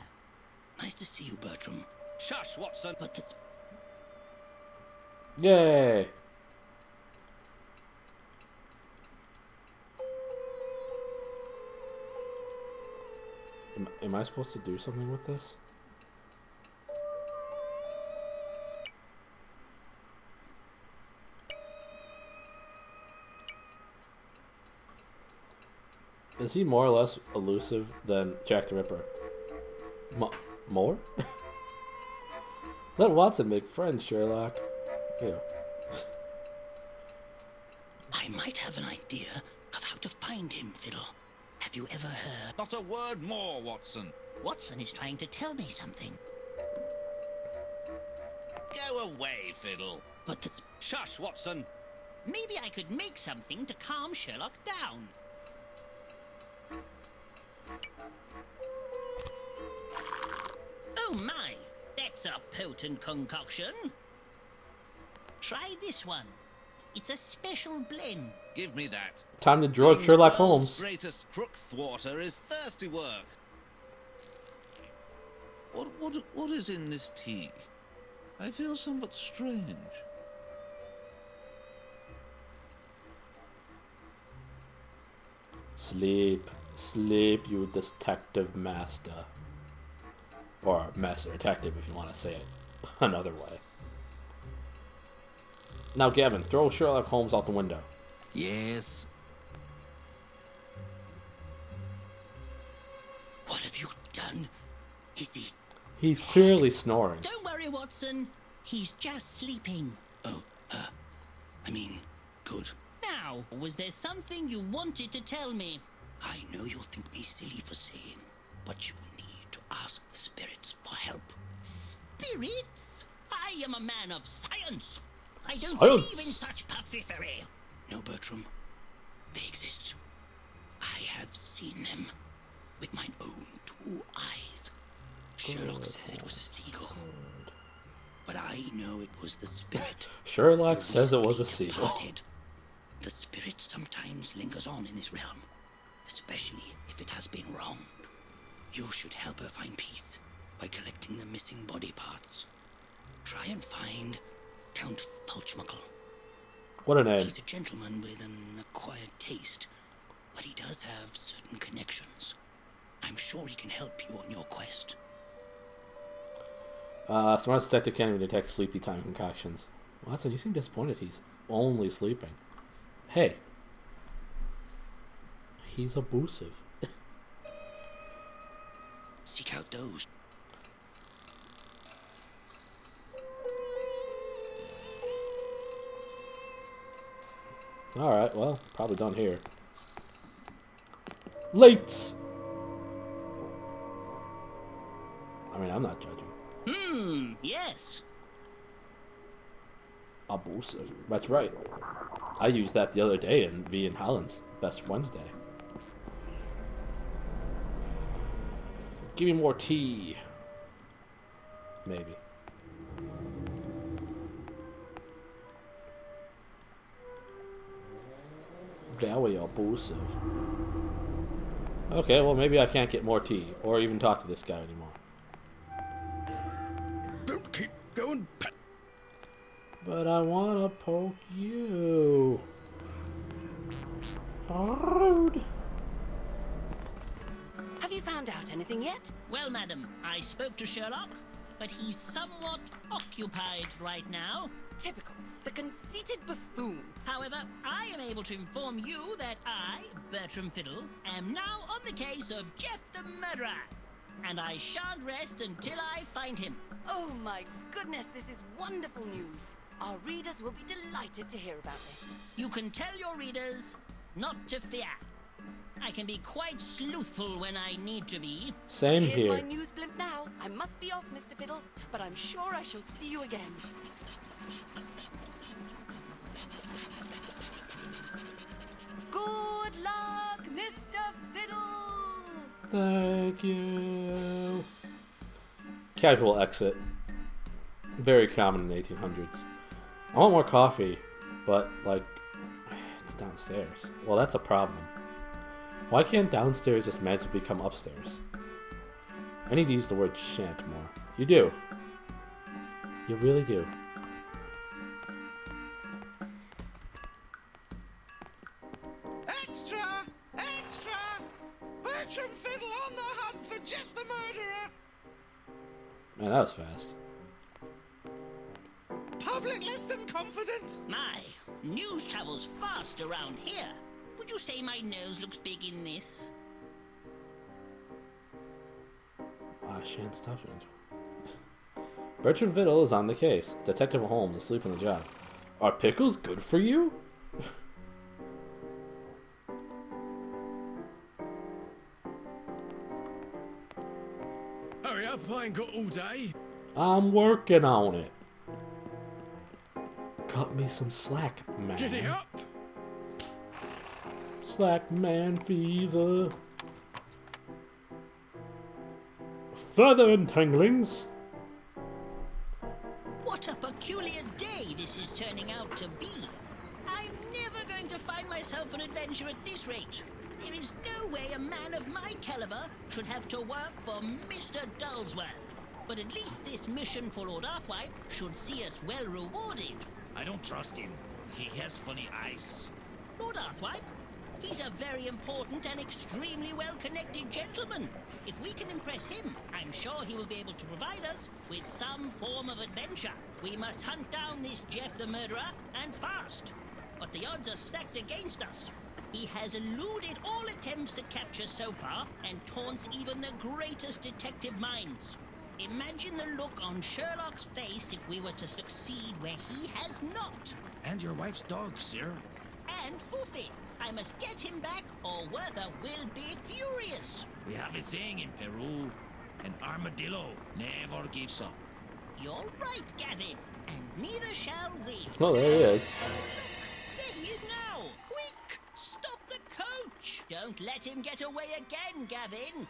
Nice to see you, Bertram. Shush, Watson. But this... yay! Am I supposed to do something with this? Is he more or less elusive than Jack the Ripper? More? Let Watson make friends, Sherlock. Ew. I might have an idea of how to find him, Fiddle. Have you ever heard? Not a word more, Watson. Watson is trying to tell me something. Go away, Fiddle. But this... Shush, Watson. Maybe I could make something to calm Sherlock down. Oh my, that's a potent concoction. Try this one. It's a special blend. Give me that. Time to draw Sherlock The world's Holmes. greatest crook thwarter is thirsty work. What is in this tea? I feel somewhat strange. Sleep. Sleep, you detective master. Or master detective, if you want to say it another way. Now, Gavin, throw Sherlock Holmes out the window. Yes. What have you done? Is he... He's clearly snoring. Don't worry, Watson. He's just sleeping. Oh, I mean, good. Now, was there something you wanted to tell me? I know you'll think me silly for saying, but you need to ask the spirits for help. Spirits? I am a man of science. I don't believe in such puffery. No, Bertram. They exist. I have seen them with my own 2 eyes. Sherlock says it was a seagull, but I know it was the spirit. Sherlock says it was a seagull. Departed. The spirit sometimes lingers on in this realm, especially if it has been wronged. You should help her find peace by collecting the missing body parts. Try and find Count Fulchmuckle. What a name. He's a gentleman with an acquired taste, but he does have certain connections. I'm sure he can help you on your quest. Smart detective can't even detect sleepy time concoctions. Watson, you seem disappointed he's only sleeping. Hey. He's abusive. Seek out those. Alright, well, probably done here. Late! I mean, I'm not judging. Yes. Abusive. That's right. I used that the other day in V and Holland's Best Friends Day. Give me more tea. Maybe. Very abusive. Okay, well maybe I can't get more tea or even talk to this guy anymore. Don't keep going, Pat. But I wanna poke you. Hard. Have you found out anything yet? Well, madam, I spoke to Sherlock. but he's somewhat occupied right now. Typical. The conceited buffoon. However, I am able to inform you that I, Bertram Fiddle, am now on the case of Jeff the Murderer. And I shan't rest until I find him. Oh my goodness, this is wonderful news. Our readers will be delighted to hear about this. You can tell your readers not to fear. I can be quite sleuthful when I need to be. Same Here's here. my news blimp now. I must be off, Mr. Fiddle, but I'm sure I shall see you again. Good luck, Mr. Fiddle! Thank you. Casual exit. Very common in the 1800s. I want more coffee, but, like, it's downstairs. Well, that's a problem. Why can't downstairs just magically become upstairs? I need to use the word shan't more. You do. You really do. Extra! Extra! Bertram Fiddle on the hunt for Jeff the Murderer! Man, that was fast. Public less than confident! My, news travels fast around here. Would you say my nose looks big in this? Shan't stop it. Bertram Fiddle is on the case. Detective Holmes asleep on the job. Are pickles good for you? Hurry up, I ain't got all day. I'm working on it. Cut me some slack, man. Giddy up! Slack man fever. Further entanglings. What a peculiar day this is turning out to be. I'm never going to find myself an adventure at this rate. There is no way a man of my caliber should have to work for Mr. Dullsworth. But at least this mission for Lord Arthwipe should see us well rewarded. I don't trust him. He has funny eyes. Lord Arthwipe? He's a very important and extremely well-connected gentleman. If we can impress him, I'm sure he will be able to provide us with some form of adventure. We must hunt down this Jeff the Murderer, and fast. But the odds are stacked against us. He has eluded all attempts at capture so far, and taunts even the greatest detective minds. Imagine the look on Sherlock's face if we were to succeed where he has not. And your wife's dog, sir. And Foofy. I must get him back, or Werther will be furious. We have a saying in Peru, an armadillo never gives up. You're right, Gavin, and neither shall we. Oh, there he is. There he is now. Quick, stop the coach. Don't let him get away again, Gavin.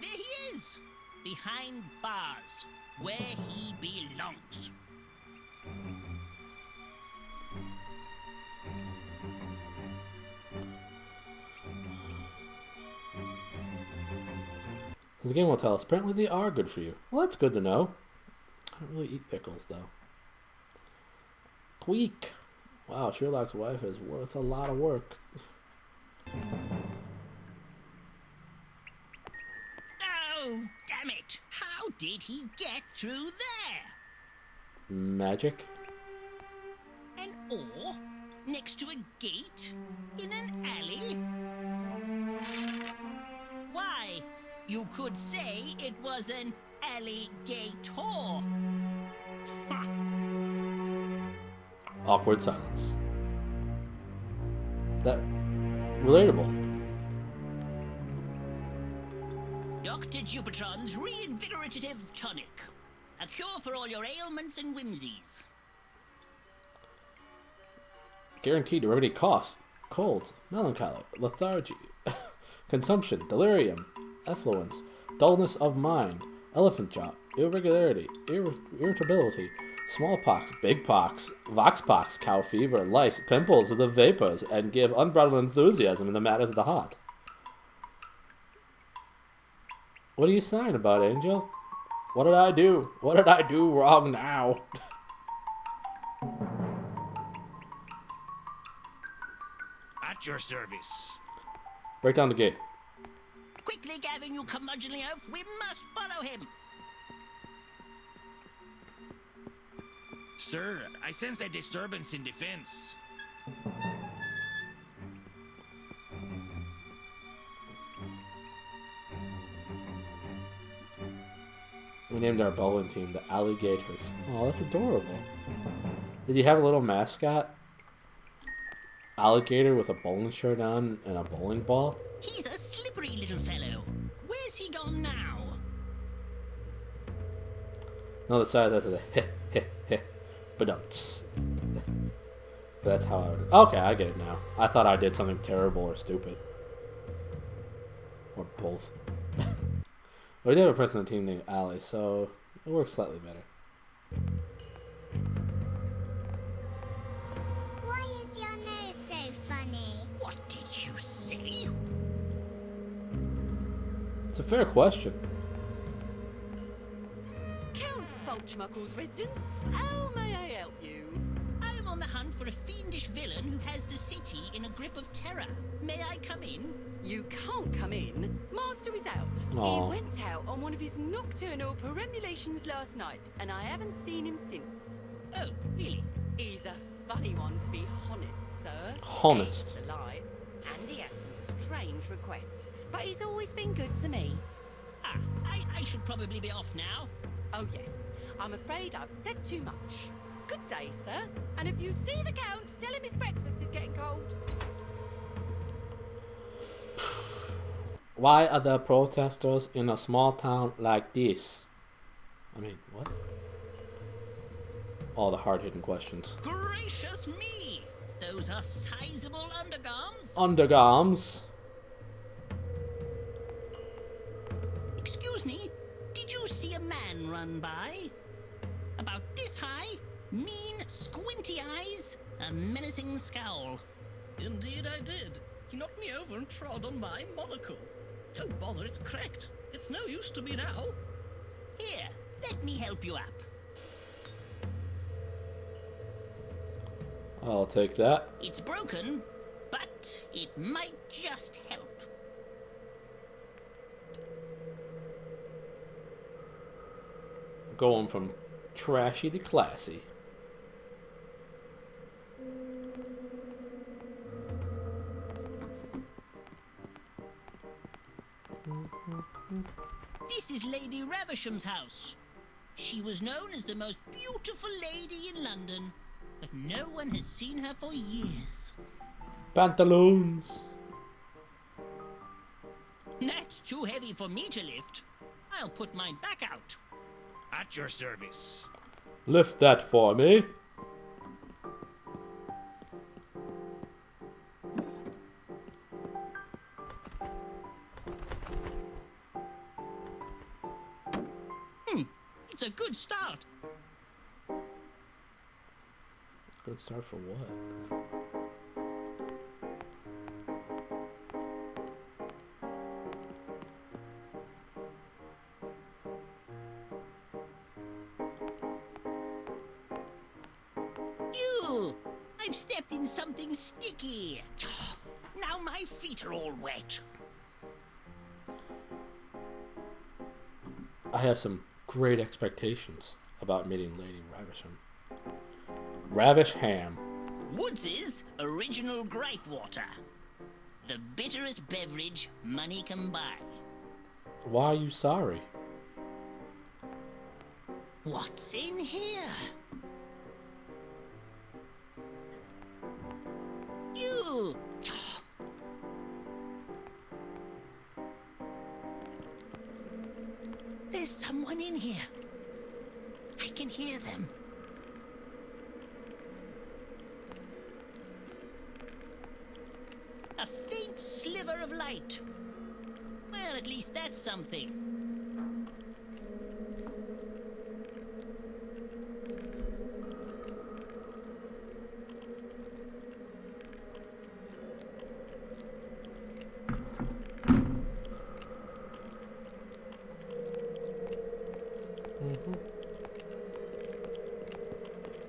There he is, behind bars, where he belongs. The game will tell us. Apparently they are good for you. Well, that's good to know. I don't really eat pickles, though. Queek. Wow, Sherlock's wife is worth a lot of work. Oh, damn it. How did he get through there? Magic. An oar? Next to a gate? In an alley? Why, you could say it was an alligator. Awkward silence. That... relatable. Dr. Jupitron's reinvigorative tonic. A cure for all your ailments and whimsies. Guaranteed to remedy coughs, colds, melancholy, lethargy, consumption, delirium, effluence, dullness of mind, elephant jaw, irregularity, irritability, smallpox, big pox, voxpox, cow fever, lice, pimples with the vapors, and give unbridled enthusiasm in the matters of the heart. What are you sighing about, Angel? What did I do? What did I do wrong now? At your service. Break down the gate. Quickly, Gavin, you curmudgeonly oaf. We must follow him. Sir, I sense a disturbance in defense. We named our bowling team the Alligators. Oh, that's adorable. Did you have a little mascot? Alligator with a bowling shirt on and a bowling ball? He's a slippery little fellow. Where's he gone now? No, the side that's the heh heh heh. But no. That's how I would. Okay, I get it now. I thought I did something terrible or stupid. Or both. We did have a person on the team named Allie, so it works slightly better. Why is your nose so funny? What did you say? It's a fair question. Count Fulchmuckle's residence. How may I help you? I am on the hunt for a fiendish villain who has the city in a grip of terror. May I come in? You can't come in. Master is out. Aw. He went out on one of his nocturnal perambulations last night, and I haven't seen him since. Oh, really? He's a funny one, to be honest, sir. Honest. It's a lie. And he has some strange requests, but he's always been good to me. Ah, I should probably be off now. Oh, yes. I'm afraid I've said too much. Good day, sir. And if you see the Count, tell him his breakfast is getting cold. Why are there protesters in a small town like this? I mean, what? All the hard-hitting questions. Gracious me! Those are sizable undergarms. Undergarms? Excuse me, did you see a man run by? About this high, mean, squinty eyes, a menacing scowl. Indeed I did. He knocked me over and trod on my monocle. Don't bother, it's cracked. It's no use to me now. Here, let me help you up. I'll take that. It's broken, but it might just help. Going from trashy to classy. This is Lady Ravisham's house. She was known as the most beautiful lady in London, but no one has seen her for years. Pantaloons. That's too heavy for me to lift. I'll put my back out. At your service. Lift that for me. It's a good start. Good start for what? Ew! I've stepped in something sticky. Now my feet are all wet. I have some great expectations about meeting Lady Ravisham. Ravish ham. Woods's original gripe water. The bitterest beverage money can buy. Why are you sorry? What's in here? You. There's someone in here. I can hear them. A faint sliver of light. Well, at least that's something.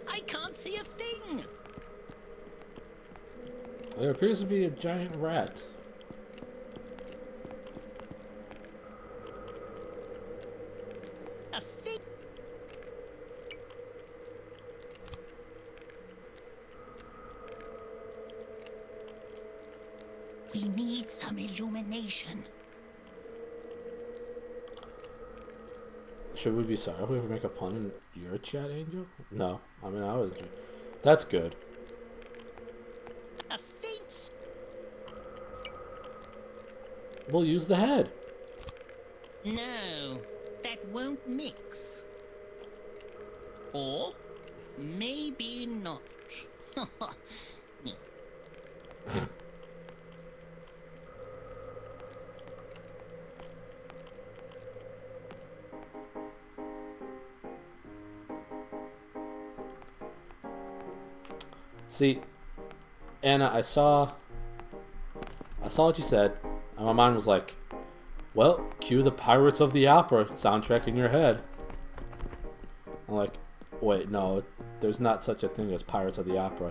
I can't see a thing. There appears to be a giant rat. some illumination. Should we be sorry if we ever make a pun in your chat, Angel? No. I mean, I was... That's good. A faint... We'll use the head. No, that won't mix. Or maybe not. See, Anna, I saw what you said, and my mind was like, well, cue the Pirates of the Opera soundtrack in your head. I'm like, wait, no, there's not such a thing as Pirates of the Opera.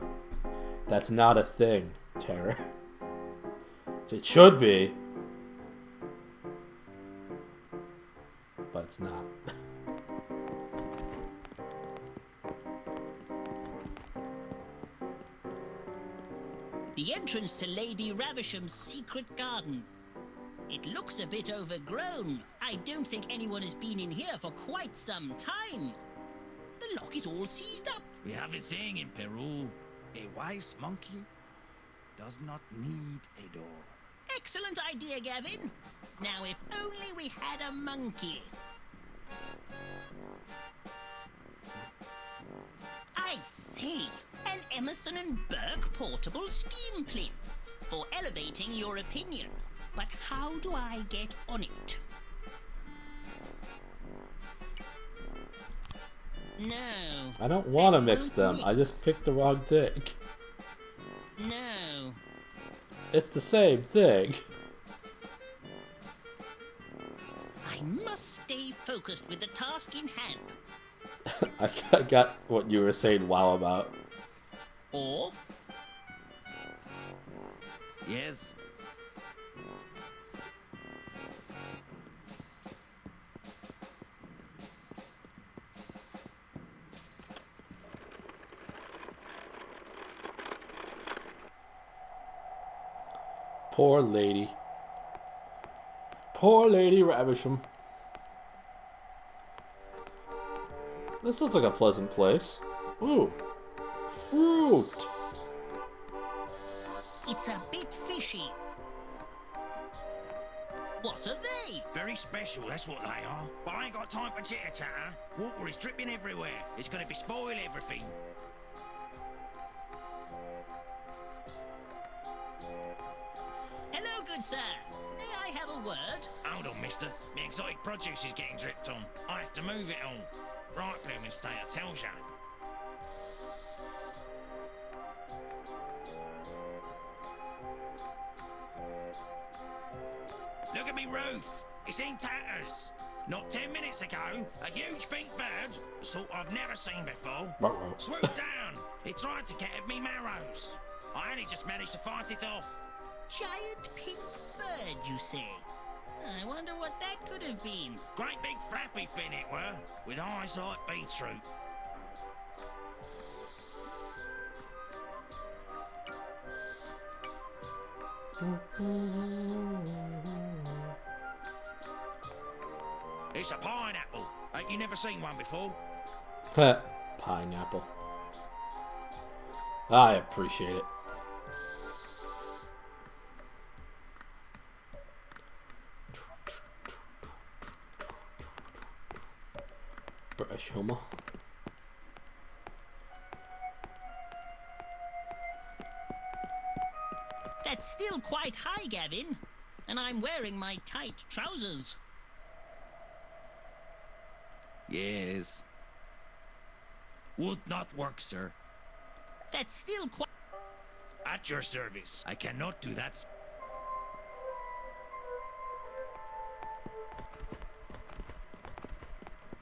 That's not a thing, Tara. It should be, but it's not. The entrance to Lady Ravisham's secret garden. It looks a bit overgrown. I don't think anyone has been in here for quite some time. The lock is all seized up. We have a saying in Peru. A wise monkey does not need a door. Excellent idea, Gavin. Now, if only we had a monkey. I see. An Emerson and Burke portable steam plinth for elevating your opinion. But how do I get on it? No. I don't want to mix them. I just picked the wrong thing. No. It's the same thing. I must stay focused with the task in hand. I got what you were saying wow about. Or? Yes. Poor lady. Poor Lady Ravisham. This looks like a pleasant place. Ooh. Fruit. It's a bit fishy. What are they? Very special, that's what they are. But I ain't got time for chitter-chatter. Water is dripping everywhere. It's gonna be spoil everything. Hello, good sir. May I have a word? Hold on, mister. My exotic produce is getting dripped on. I have to move it all. Right, blooming state, I tells ya. Look at me roof. It's in tatters. Not 10 minutes ago, a huge pink bird, the sort I've never seen before, swooped down. It tried to get at me marrows. I only just managed to fight it off. Giant pink bird, you say? I wonder what that could have been. Great big flappy fin it were, with eyes like beetroot. It's a pineapple. Ain't you never seen one before? Pineapple. I appreciate it. British humor. That's still quite high, Gavin. And I'm wearing my tight trousers. Yes. Would not work, sir. That's still quite... At your service. I cannot do that.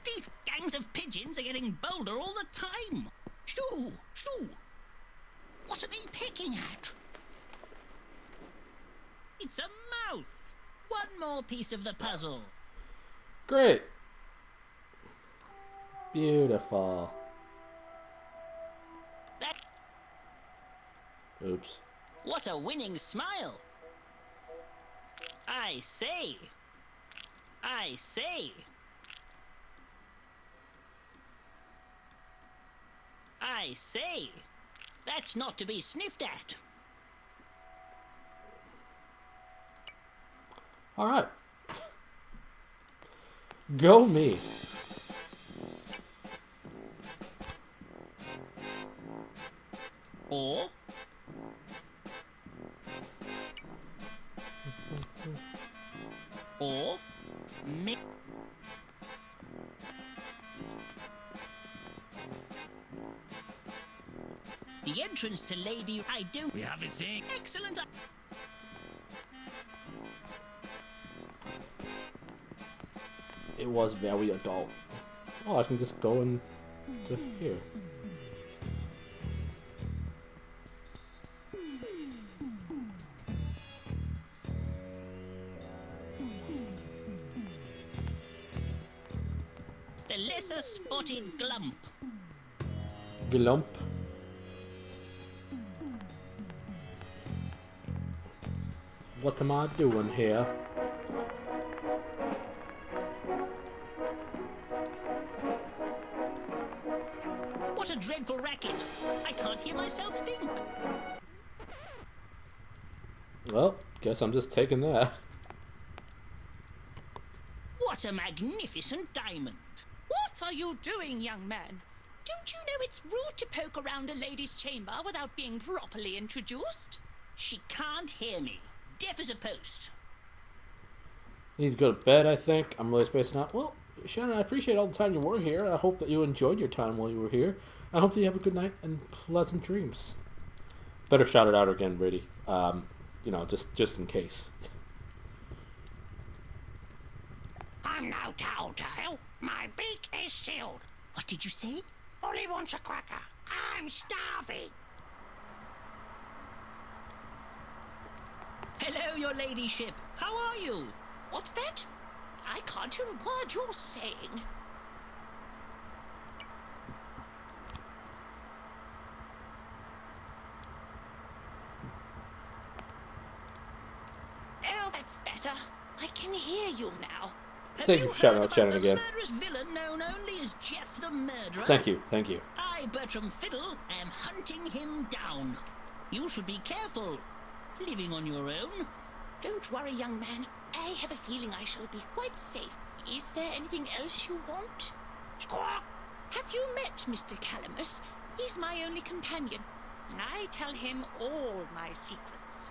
These gangs of pigeons are getting bolder all the time. Shoo! Shoo! What are they pecking at? It's a mouth. One more piece of the puzzle. Great. Beautiful. That... Oops. What a winning smile. I say. I say. I say. That's not to be sniffed at. All right. Go me. Or me. The entrance to Lady I don't. We have a thing. Excellent. It was very adult. Oh, I can just go into here. The lesser spotted glump. Glump. What am I doing here? What a dreadful racket. I can't hear myself think. Well, guess I'm just taking that. What a magnificent diamond. What are you doing, young man? Don't you know it's rude to poke around a lady's chamber without being properly introduced? She can't hear me. Deaf as a post. Need to go to bed, I think. I'm really spacing out. Well, Shannon, I appreciate all the time you were here. I hope that you enjoyed your time while you were here. I hope that you have a good night and pleasant dreams. Better shout it out again, Brady. You know, just in case. I'm no tattletale. My beak is sealed. What did you say? Ollie wants a cracker. I'm starving. Hello, your ladyship. How are you? What's that? I can't hear a word you're saying. Oh, that's better. I can hear you now. Thank you for shouting out Shannon again. The murderous villain known only as Jeff the Murderer. Thank you, thank you. I, Bertram Fiddle, am hunting him down. You should be careful. Living on your own. Don't worry, young man. I have a feeling I shall be quite safe. Is there anything else you want? Squawk! Have you met Mr. Calamus? He's my only companion. I tell him all my secrets.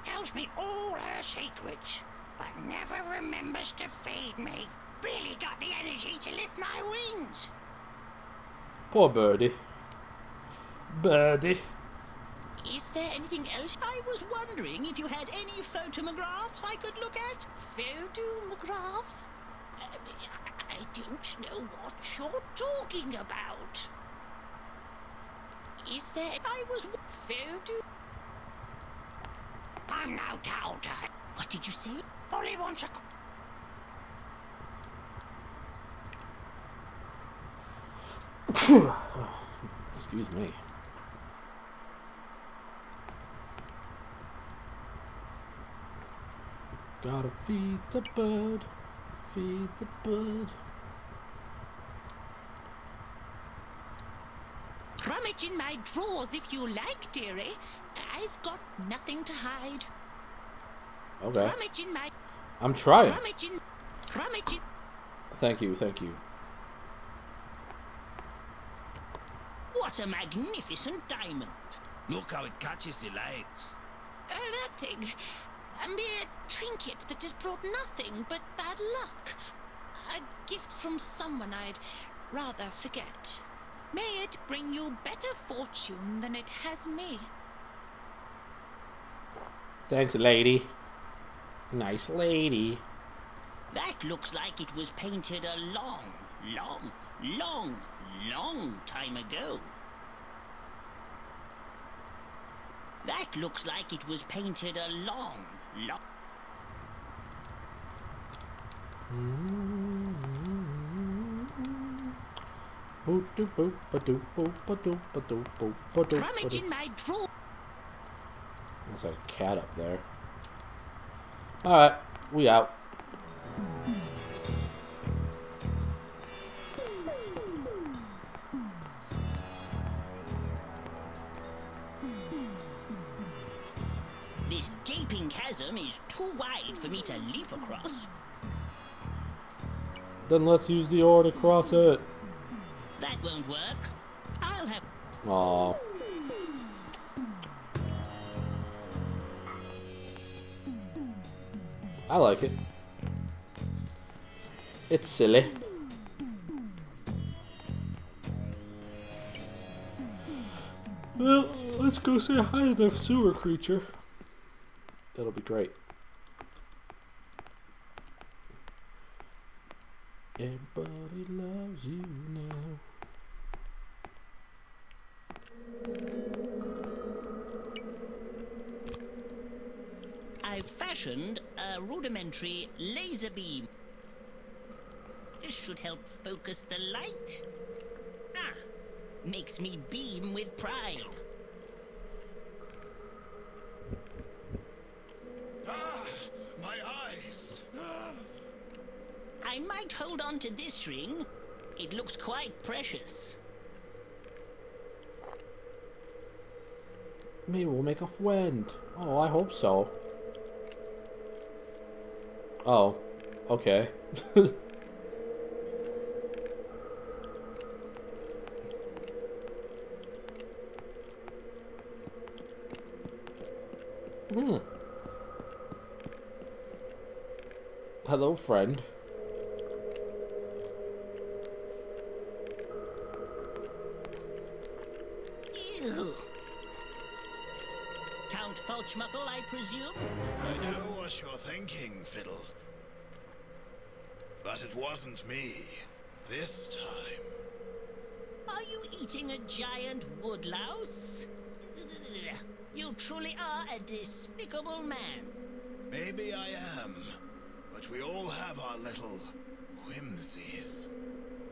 Tells me all her secrets, but never remembers to feed me. Barely got the energy to lift my wings. Poor Birdie. Birdie. Is there anything else? I was wondering if you had any photographs I could look at. Photographs? I don't know what you're talking about. Is there... I was... Photo... I'm no tattletale. What did you say? Ollie wants a... Excuse me. Gotta feed the bird. Feed the bird. Rummage in my drawers if you like, dearie. I've got nothing to hide. Okay. Rummage in my... I'm trying. Rummage in... Rummage in... Thank you, thank you. What a magnificent diamond. Look how it catches the light. That thing. A mere trinket that has brought nothing but bad luck. A gift from someone I'd rather forget. May it bring you better fortune than it has me. Thanks, lady. Nice lady. That looks like it was painted a long time ago. That looks like it was painted a long... Rummage in my drawer. There's a cat up there. Alright, We out. This gaping chasm is too wide for me to leap across. Then let's use the oar to cross it. That won't work. I'll have... Aww. I like it. It's silly. Well, let's go say hi to the sewer creature. That'll be great. Everybody loves you now. I've fashioned a rudimentary laser beam. This should help focus the light. Ah, makes me beam with pride. Ah, my eyes. Ah. I might hold on to this ring. It looks quite precious. Maybe we'll make a friend. Oh, I hope so. Oh, okay. Hello, friend. Ew. Count Falchmuckle, I presume? I know what you're thinking, Fiddle. But it wasn't me. This time. Are you eating a giant woodlouse? You truly are a despicable man. Maybe I am. But we all have our little whimsies.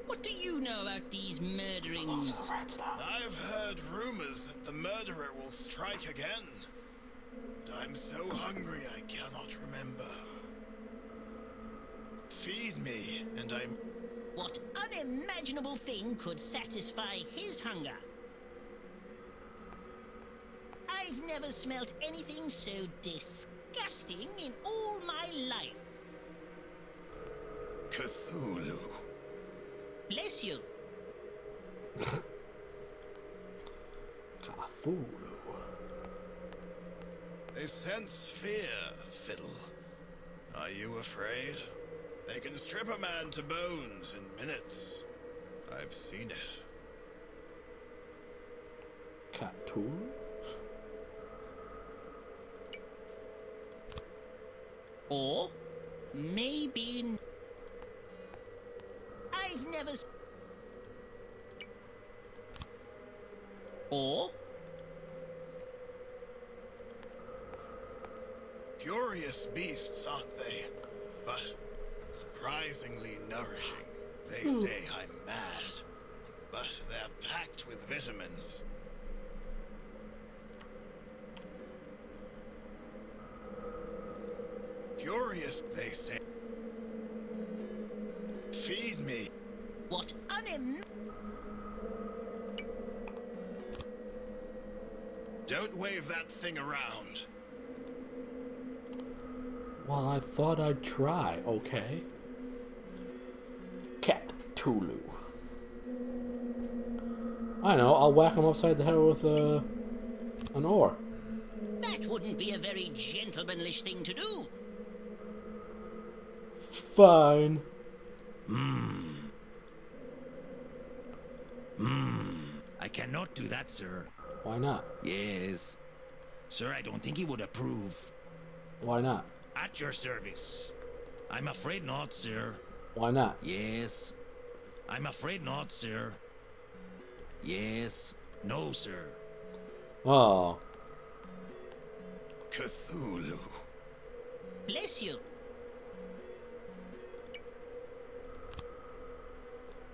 What do you know about these murderings? I've heard rumors that the murderer will strike again. But I'm so hungry I cannot remember. Feed me, and I'm... What unimaginable thing could satisfy his hunger? I've never smelt anything so disgusting in all my life. Cthulhu. Bless you. Cthulhu. They sense fear, Fiddle. Are you afraid? They can strip a man to bones in minutes. I've seen it. Cthulhu? Or maybe... I've never... Or... Curious beasts, aren't they? But surprisingly nourishing. They say I'm mad, but they're packed with vitamins. Curious, they say. Feed me. What Don't wave that thing around. Well, I thought I'd try, okay? Cthulhu. I know, I'll whack him upside the head with an oar. That wouldn't be a very gentlemanlish thing to do. Fine. I cannot do that, sir. Why not? Yes. Sir, I don't think he would approve. Why not? At your service. I'm afraid not, sir. Why not? Yes. I'm afraid not, sir. Yes. No, sir. Oh. Cthulhu. Bless you.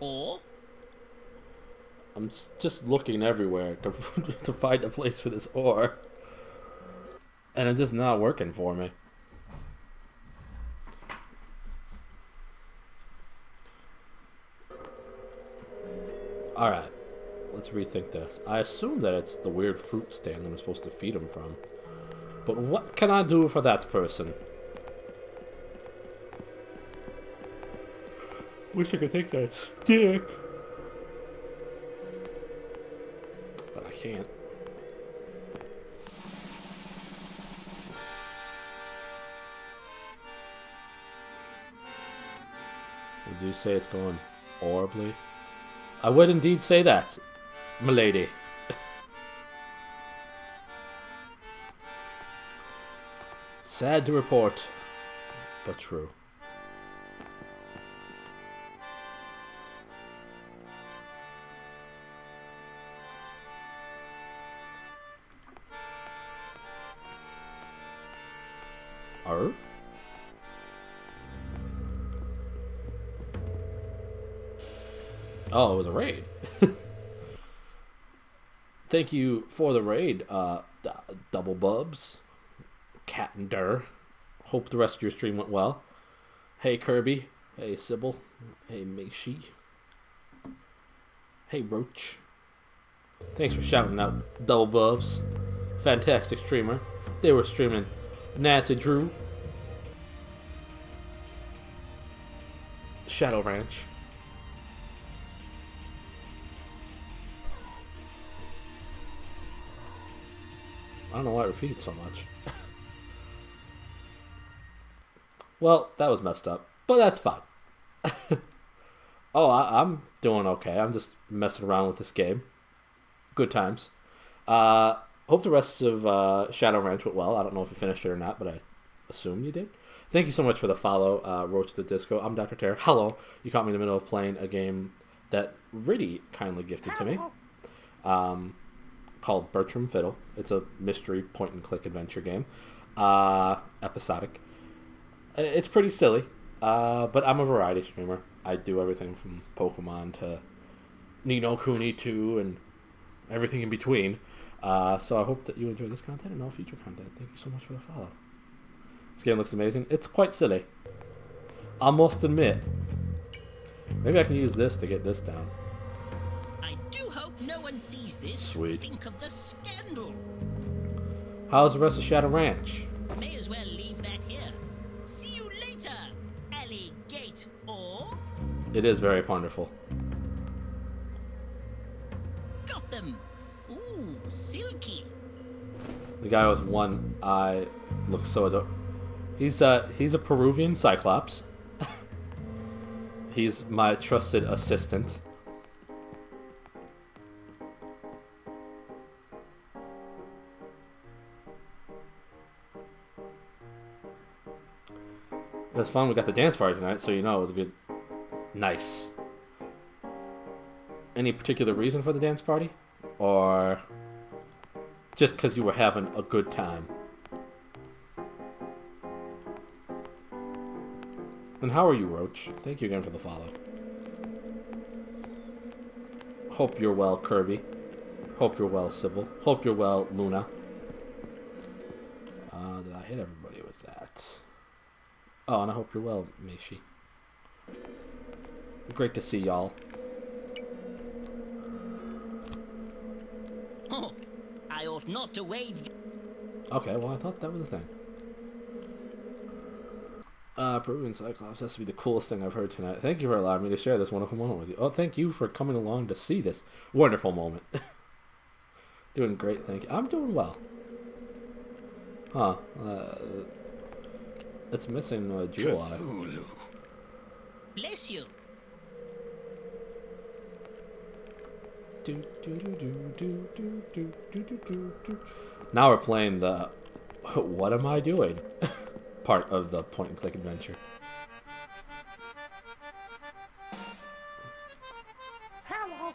Or... I'm just looking everywhere to, to find a place for this oar. And it's just not working for me. Alright. Let's rethink this. I assume that it's the weird fruit stand that I'm supposed to feed him from. But what can I do for that person? Wish I could take that stick. But I can't. Would you say it's going horribly? I would indeed say that, milady. Sad to report, but true. Arr? Oh, it was a raid. Thank you for the raid, Double Bubs, Cat and Durr. Hope the rest of your stream went well. Hey Kirby, hey Sybil, hey Meishi, hey Roach. Thanks for shouting out Double Bubs. Fantastic streamer. They were streaming Nancy Drew, Shadow Ranch. I don't know why it repeated so much. Well, that was messed up, but that's fine. Oh, I'm doing okay. I'm just messing around with this game. Good times. Hope the rest of Shadow Ranch went well. I don't know if you finished it or not, but I assume you did. Thank you so much for the follow, Roach the Disco. I'm Dr. Terror. Hello. You caught me in the middle of playing a game that Riddy kindly gifted to me. Called Bertram Fiddle. It's a mystery point-and-click adventure game. Episodic. It's pretty silly, but I'm a variety streamer. I do everything from Pokemon to Ni no Kuni 2 and everything in between. So I hope that you enjoy this content and all future content. Thank you so much for the follow. This game looks amazing. It's quite silly. I must admit. Maybe I can use this to get this down. I do hope no one sees this. Sweet. Think of the scandal. How's the rest of Shadow Ranch? May as well leave that here. See you later, alligator. It is very wonderful. Got them. Ooh, silky. The guy with one eye looks so adorable. He's a Peruvian Cyclops. He's my trusted assistant. It was fun. We got the dance party tonight, so you know it was a good... Nice. Any particular reason for the dance party? Or just because you were having a good time? And how are you, Roach? Thank you again for the follow. Hope you're well, Kirby. Hope you're well, Sybil. Hope you're well, Luna. Did I hit everybody with that? Oh, and I hope you're well, Meishi. Great to see y'all. Oh, I ought not to wave. Okay, well, I thought that was a thing. Peruvian Cyclops has to be the coolest thing I've heard tonight. Thank you for allowing me to share this wonderful moment with you. Oh, thank you for coming along to see this wonderful moment. Doing great, thank you. I'm doing well. Huh. It's missing a jewel eye. Bless you. Now we're playing the what am I doing part of the point and click adventure. Hello.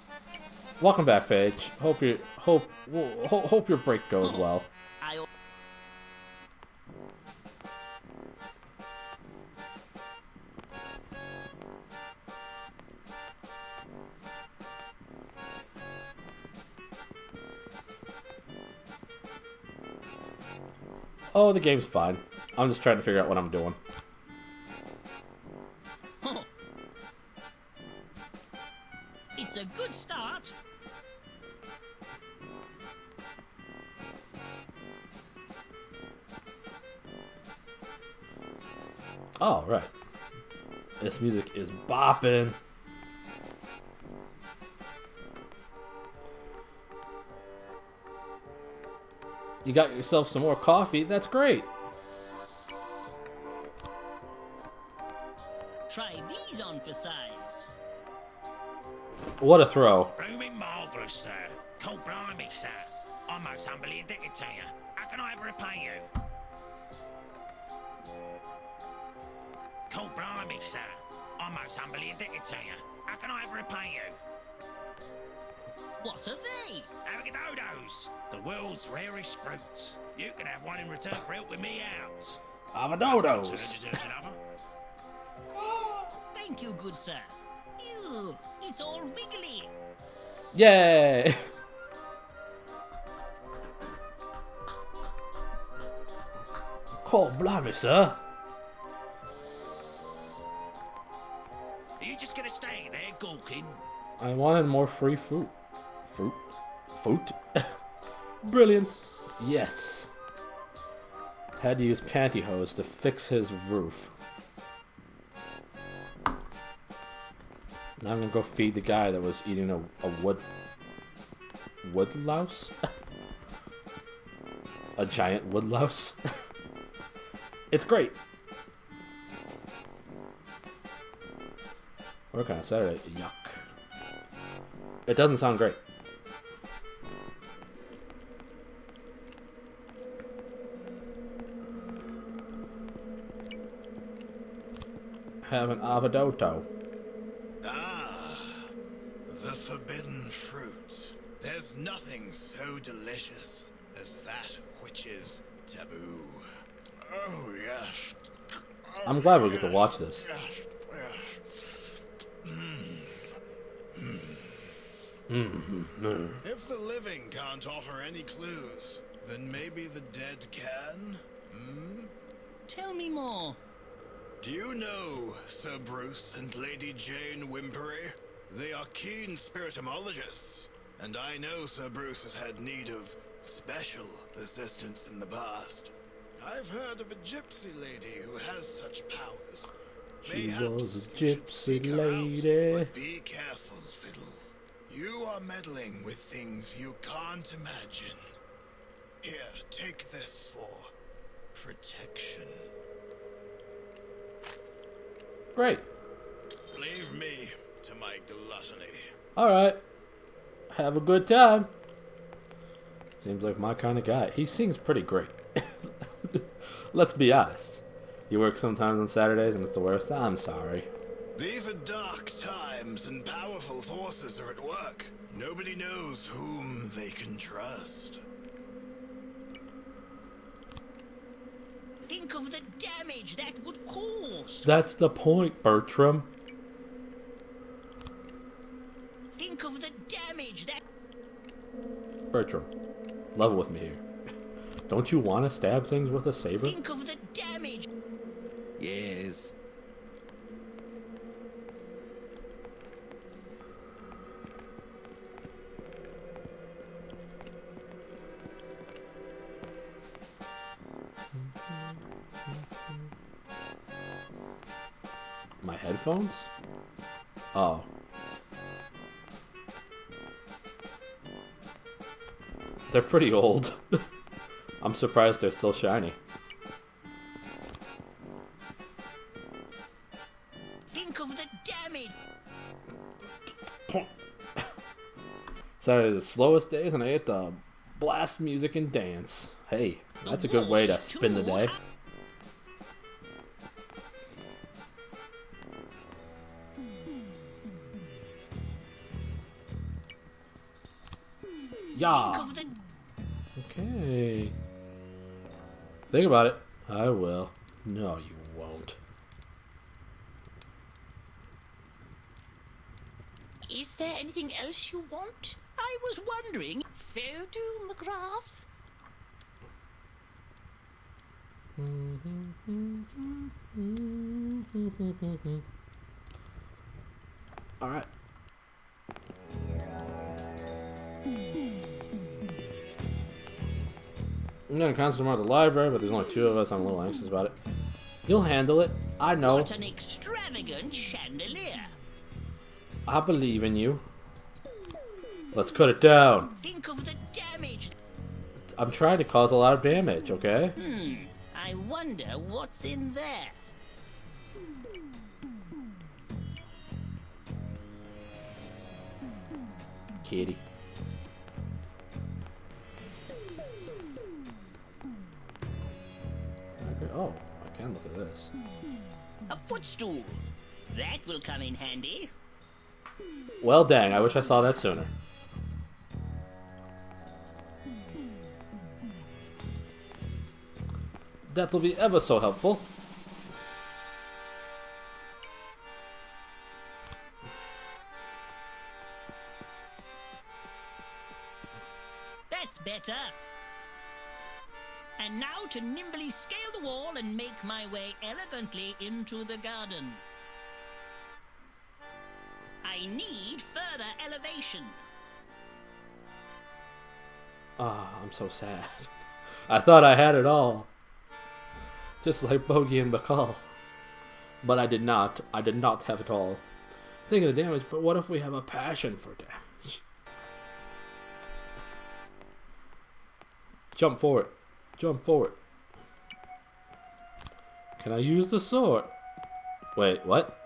Welcome back, Paige. Hope your break goes well. Oh, the game's fine. I'm just trying to figure out what I'm doing. It's It's a good start. Oh, right. This music is bopping. You got yourself some more coffee. That's great. Try these on for size. What a throw. Blooming marvellous, sir. Cold blimey, sir. I'm most humbly indebted to you. How can I ever repay you? Cold blimey, sir. I'm most humbly indebted to you. How can I ever repay you? What are they? Avocados, the world's rarest fruits. You can have one in return for helping me out. Avocados. Deserves another. Thank you, good sir. Ew, it's all wiggly. Yay! Cold blimey, sir. Are you just gonna stay there gawking? I wanted more free fruit. Fruit? Brilliant. Yes. Had to use pantyhose to fix his roof. Now I'm gonna go feed the guy that was eating a wood louse? A giant wood louse? It's great. Work on a Saturday. Yuck. It doesn't sound great. Have an avocado. Ah, the forbidden fruit. There's nothing so delicious as that which is taboo. Oh, yes. I'm glad we get to watch this. Yes, yes. If the living can't offer any clues, then maybe the dead can? Tell me more. Do you know Sir Bruce and Lady Jane Wimpery? They are keen spiritomologists, and I know Sir Bruce has had need of special assistance in the past. I've heard of a gypsy lady who has such powers. She Mayhaps was a you should gypsy seek her out, lady. but be careful, Fiddle. You are meddling with things you can't imagine. Here, take this for protection. Great. Leave me to my gluttony. Alright. Have a good time. Seems like my kind of guy. He sings pretty great. Let's be honest. You work sometimes on Saturdays and it's the worst. I'm sorry. These are dark times and powerful forces are at work. Nobody knows whom they can trust. Think of the damage that would cause. That's the point, Bertram. Think of the damage that... Bertram, level with me here. Don't you want to stab things with a saber? Think of the damage. Yes. My headphones? Oh. They're pretty old. I'm surprised they're still shiny. Think of the damage. Saturday the slowest days and I get to blast music and dance. Hey, that's a good way to spin the day. Yeah. Okay. Think about it. I will. No, you won't. Is there anything else you want? I was wondering... Photographs? Alright. I'm gonna concentrate on the library, but there's only 2 of us. I'm a little anxious about it. You'll handle it. I know. What an extravagant chandelier. I believe in you. Let's cut it down. Think of the damage. I'm trying to cause a lot of damage, okay? I wonder what's in there. Kitty. Okay. Oh, I can look at this. A footstool. That will come in handy. Well, dang, I wish I saw that sooner. That will be ever so helpful. That's better. And now to nimbly scale the wall and make my way elegantly into the garden. I need further elevation. Ah, I'm so sad. I thought I had it all. Just like Bogey and Bacall. But I did not. I did not have it all. Think of the damage, but what if we have a passion for damage? Jump forward. Jump forward. Can I use the sword? Wait, what?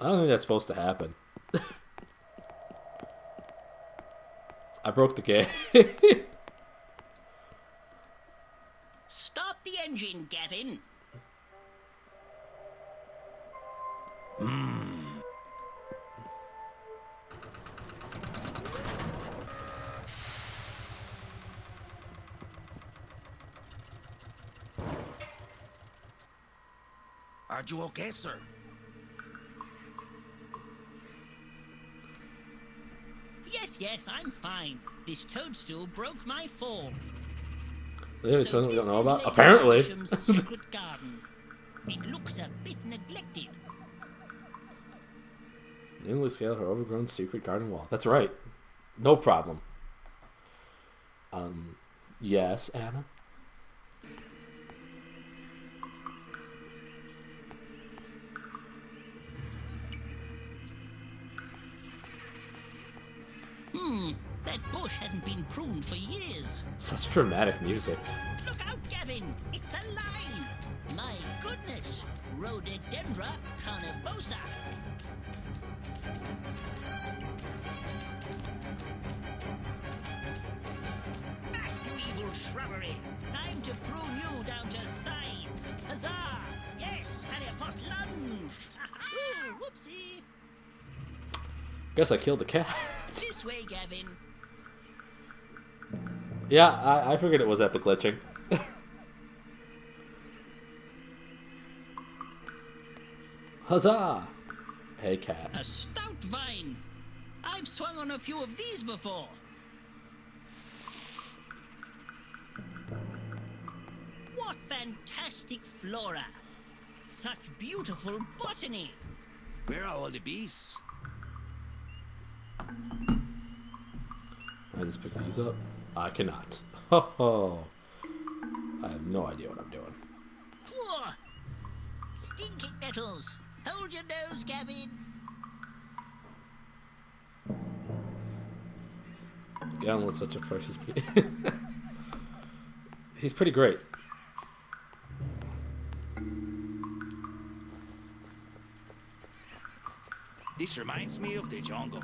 I don't think that's supposed to happen. I broke the game. Stop the engine, Gavin. Are you okay, sir? Yes, I'm fine. This toadstool broke my fall. There's something we don't know about. Lady Apparently. Havisham's secret garden. It looks a bit neglected. Nimbly scale her overgrown secret garden wall. That's right. No problem. Yes, Anna? That bush hasn't been pruned for years. Such dramatic music. Look out, Gavin! It's alive! My goodness! Rhododendra carnivosa! Back, you evil shrubbery! Time to prune you down to size! Huzzah! Yes, and a post lunge! Ooh, whoopsie! Guess I killed the cat. This way, Gavin. Yeah, I figured it was at the glitching. Huzzah! Hey, cat. A stout vine. I've swung on a few of these before. What fantastic flora. Such beautiful botany. Where are all the bees? I just pick these up. I cannot. Oh, I have no idea what I'm doing. Whoa. Stinking nettles. Hold your nose, Gavin. Gavin was such a precious piece. He's pretty great. This reminds me of the jungle.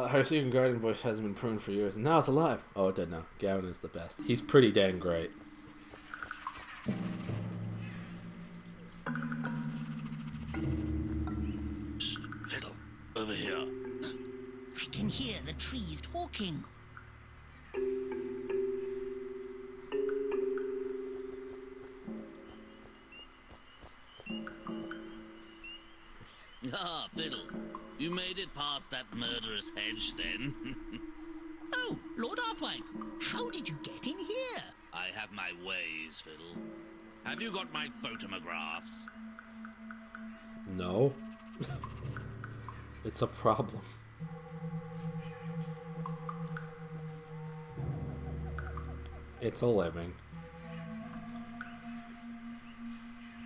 Her secret garden bush hasn't been pruned for years, and now it's alive. Oh, it did now. Gavin is the best. He's pretty dang great. Fiddle, over here. I can hear the trees talking. Ah, Fiddle. You made it past that murderous hedge, then? Oh, Lord Arthwipe, how did you get in here? I have my ways, Fiddle. Have you got my photomographs? No. It's a problem. It's a living.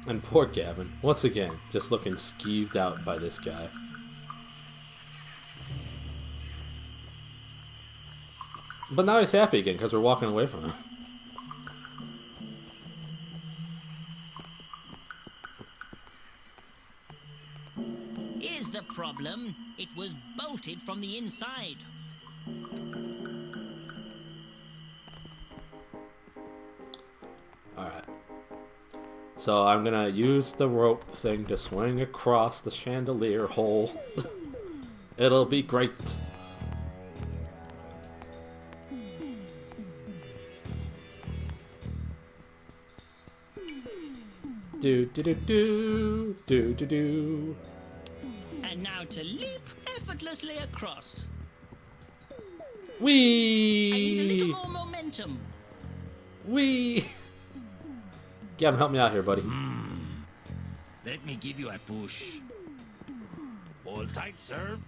And poor Gavin, once again, just looking skeeved out by this guy. But now he's happy again because we're walking away from him. Here's the problem. It was bolted from the inside. Alright. So I'm gonna use the rope thing to swing across the chandelier hole. It'll be great. Do do do do do do do. And now to leap effortlessly across. Whee! I need a little more momentum. Whee! Gavin, help me out here, buddy. Let me give you a push. Hold tight, sir.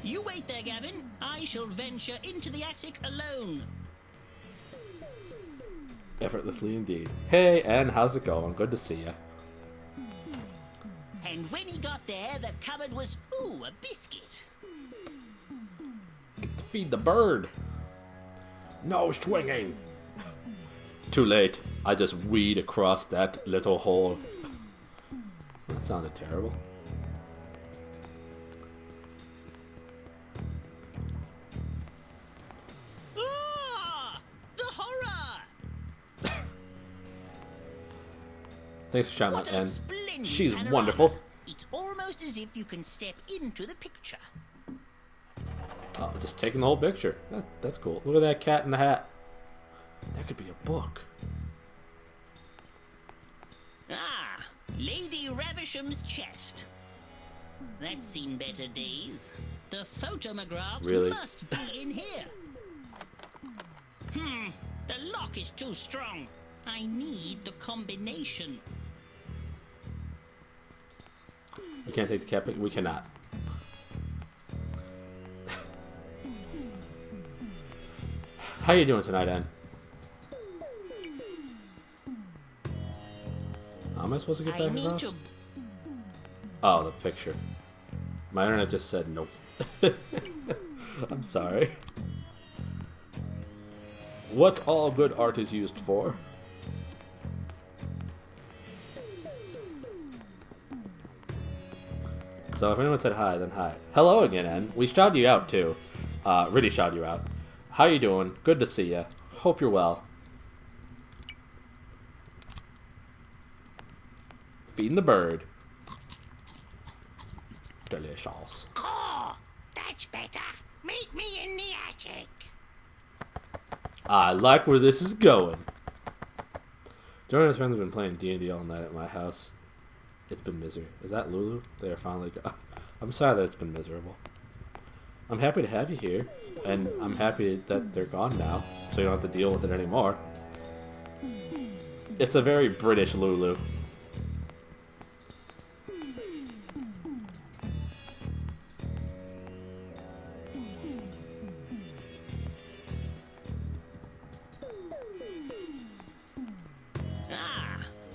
You wait there, Gavin. I shall venture into the attic alone. Effortlessly indeed. Hey, Ann, how's it going? Good to see ya. And when he got there, the cupboard was, ooh, a biscuit. Feed the bird. No swinging. Too late. I just weed across that little hole. That sounded terrible. Ah! The horror! Thanks for shouting What out, a Ann. splendid She's panorama. wonderful. It's almost as if you can step into the picture. Oh, just taking the whole picture. That's cool. Look at that cat in the hat. That could be a book. Ah, Lady Ravisham's chest. That's seen better days. The photomographs Really? must be in here. The lock is too strong. I need the combination. We can't take the cat pic. We cannot. How you doing tonight, Ann? How am I supposed to get I back need across? to. Oh, the picture. My internet just said nope. I'm sorry. What all good art is used for? So if anyone said hi, then hi. Hello again, Ann. We shouted you out too. Really shouted you out. How you doing? Good to see ya. Hope you're well. Feeding the bird. Delicious. Oh, that's better. Meet me in the attic. I like where this is going. Jordan and his friends have been playing D&D all night at my house. It's been misery. Is that Lulu? They are finally I'm sorry that it's been miserable. I'm happy to have you here, and I'm happy that they're gone now, so you don't have to deal with it anymore. It's a very British Lulu.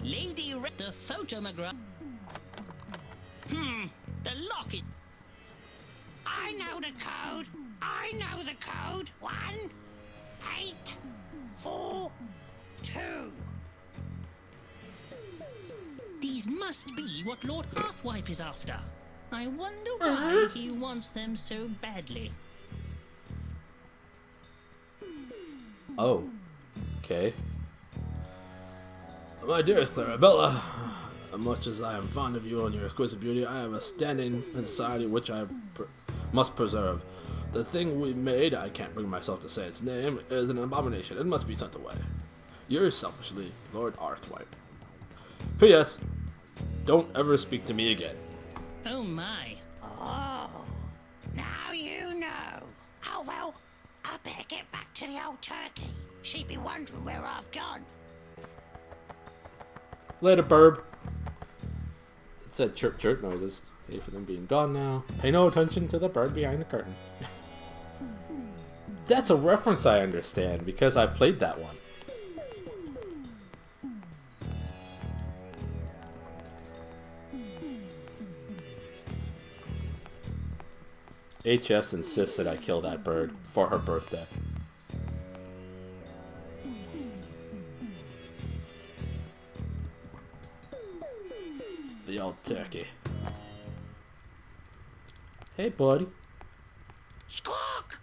Lady the photomograph. The lock is. I know the code. I know the code. 1, 8, 4, 2. These must be what Lord Hearthwipe is after. I wonder why he wants them so badly. Oh. Okay. My dearest Clarabella, much as I am fond of you and your exquisite beauty, I have a standing in society which I must preserve. The thing we made, I can't bring myself to say its name, is an abomination. It must be sent away. Yours selfishly, Lord Hearthwipe. P.S. Don't ever speak to me again. Oh my. Oh, now you know. Oh well, I better get back to the old turkey. She'd be wondering where I've gone. Later, burb. It said chirp chirp noises. Pay for them being gone now. Pay no attention to the bird behind the curtain. That's a reference I understand, because I played that one. HS insisted I kill that bird for her birthday. The old turkey. Hey, buddy. Squawk!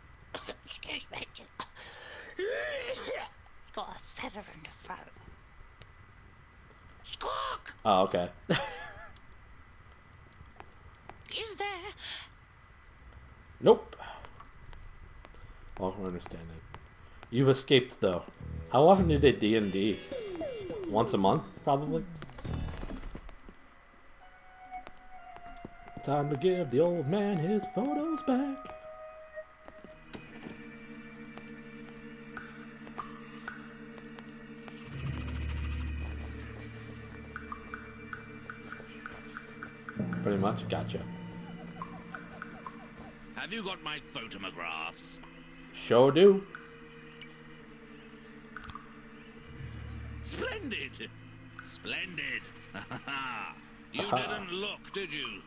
Excuse me. Got a feather in the throat. Squawk! Oh, okay. Is there? Nope. Well, we're understanding. You've escaped, though. How often do they D&D? Once a month, probably? Time to give the old man his photos back. Pretty much, gotcha. Have you got my photographs? Sure do. Splendid! Splendid! You didn't look, did you?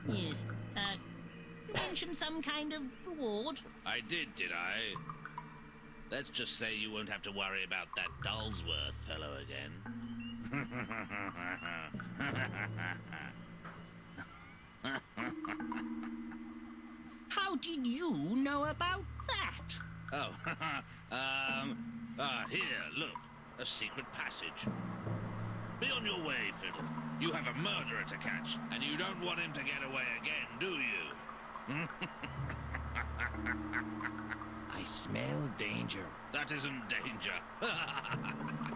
Yes. Mention some kind of reward? I did I? Let's just say you won't have to worry about that Dullsworth fellow again. How did you know about that? Oh, here, look. A secret passage. Be on your way, Fiddle. You have a murderer to catch, and you don't want him to get away again, do you? I smell danger. That isn't danger.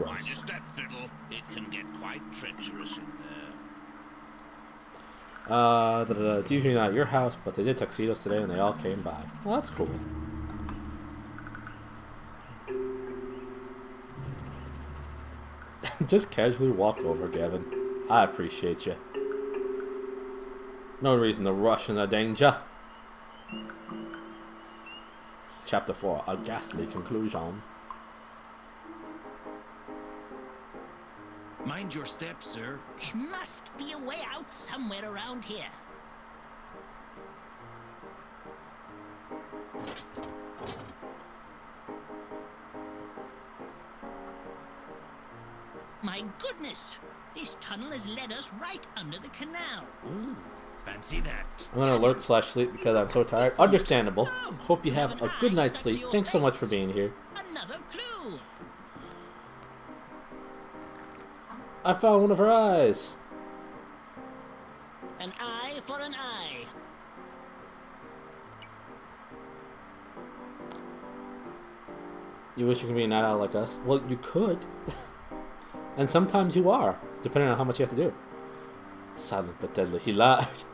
Mind your step, Fiddle. It can get quite treacherous in there. It's usually not at your house, but they did tuxedos today and they all came by. Well, that's cool. Just casually walk over, Gavin. I appreciate you. No reason to rush into danger. Chapter 4, a ghastly conclusion. Mind your step, sir. There must be a way out somewhere around here. My goodness! This tunnel has led us right under the canal. Ooh, fancy that. I'm gonna lurk/sleep because I'm so tired. Understandable. Hope you have a good night's sleep. Thanks so much for being here. Another clue. I found one of her eyes. An eye for an eye. You wish you could be a night owl like us? Well, you could. And sometimes you are, depending on how much you have to do. Silent but deadly. He lied.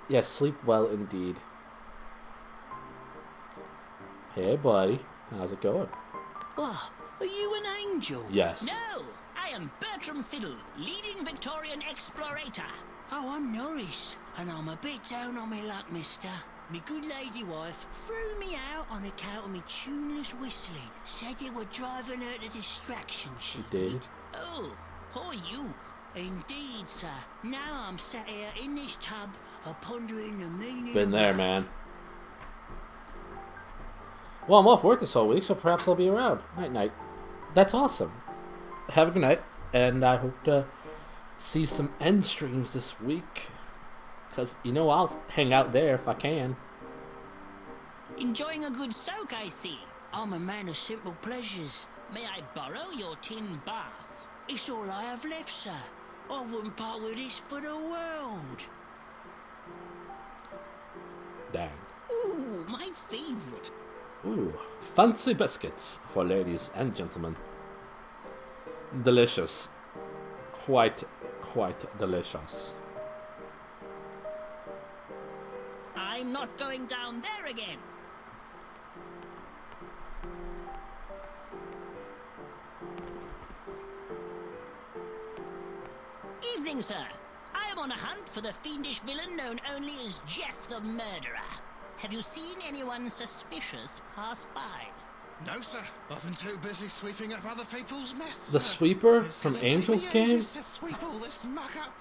Yes, sleep well indeed. Hey, buddy. How's it going? Oh, are you an angel? Yes. No, I am Bertram Fiddle, leading Victorian explorator. Oh, I'm Norris, and I'm a bit down on my luck, mister. Me good lady wife threw me out on account of me tuneless whistling. Said it were driving her to distraction, she did. Oh, poor you. Indeed, sir. Now I'm sat here in this tub, pondering the meaning Been of there, life. man. Well, I'm off work this whole week, so perhaps I'll be around. Night-night. That's awesome. Have a good night, and I hope to see some end streams this week. Because, you know, I'll hang out there if I can. Enjoying a good soak, I see. I'm a man of simple pleasures. May I borrow your tin bath? It's all I have left, sir. I wouldn't part with this for the world. Dang. Ooh, my favorite. Ooh, fancy biscuits for ladies and gentlemen. Delicious. Quite delicious. I'm not going down there again. Evening, sir. I am on a hunt for the fiendish villain known only as Jeff the Murderer. Have you seen anyone suspicious pass by? No, sir. I've been too busy sweeping up other people's mess. The sweeper from Angel's Game? Just to sweep all this muck up.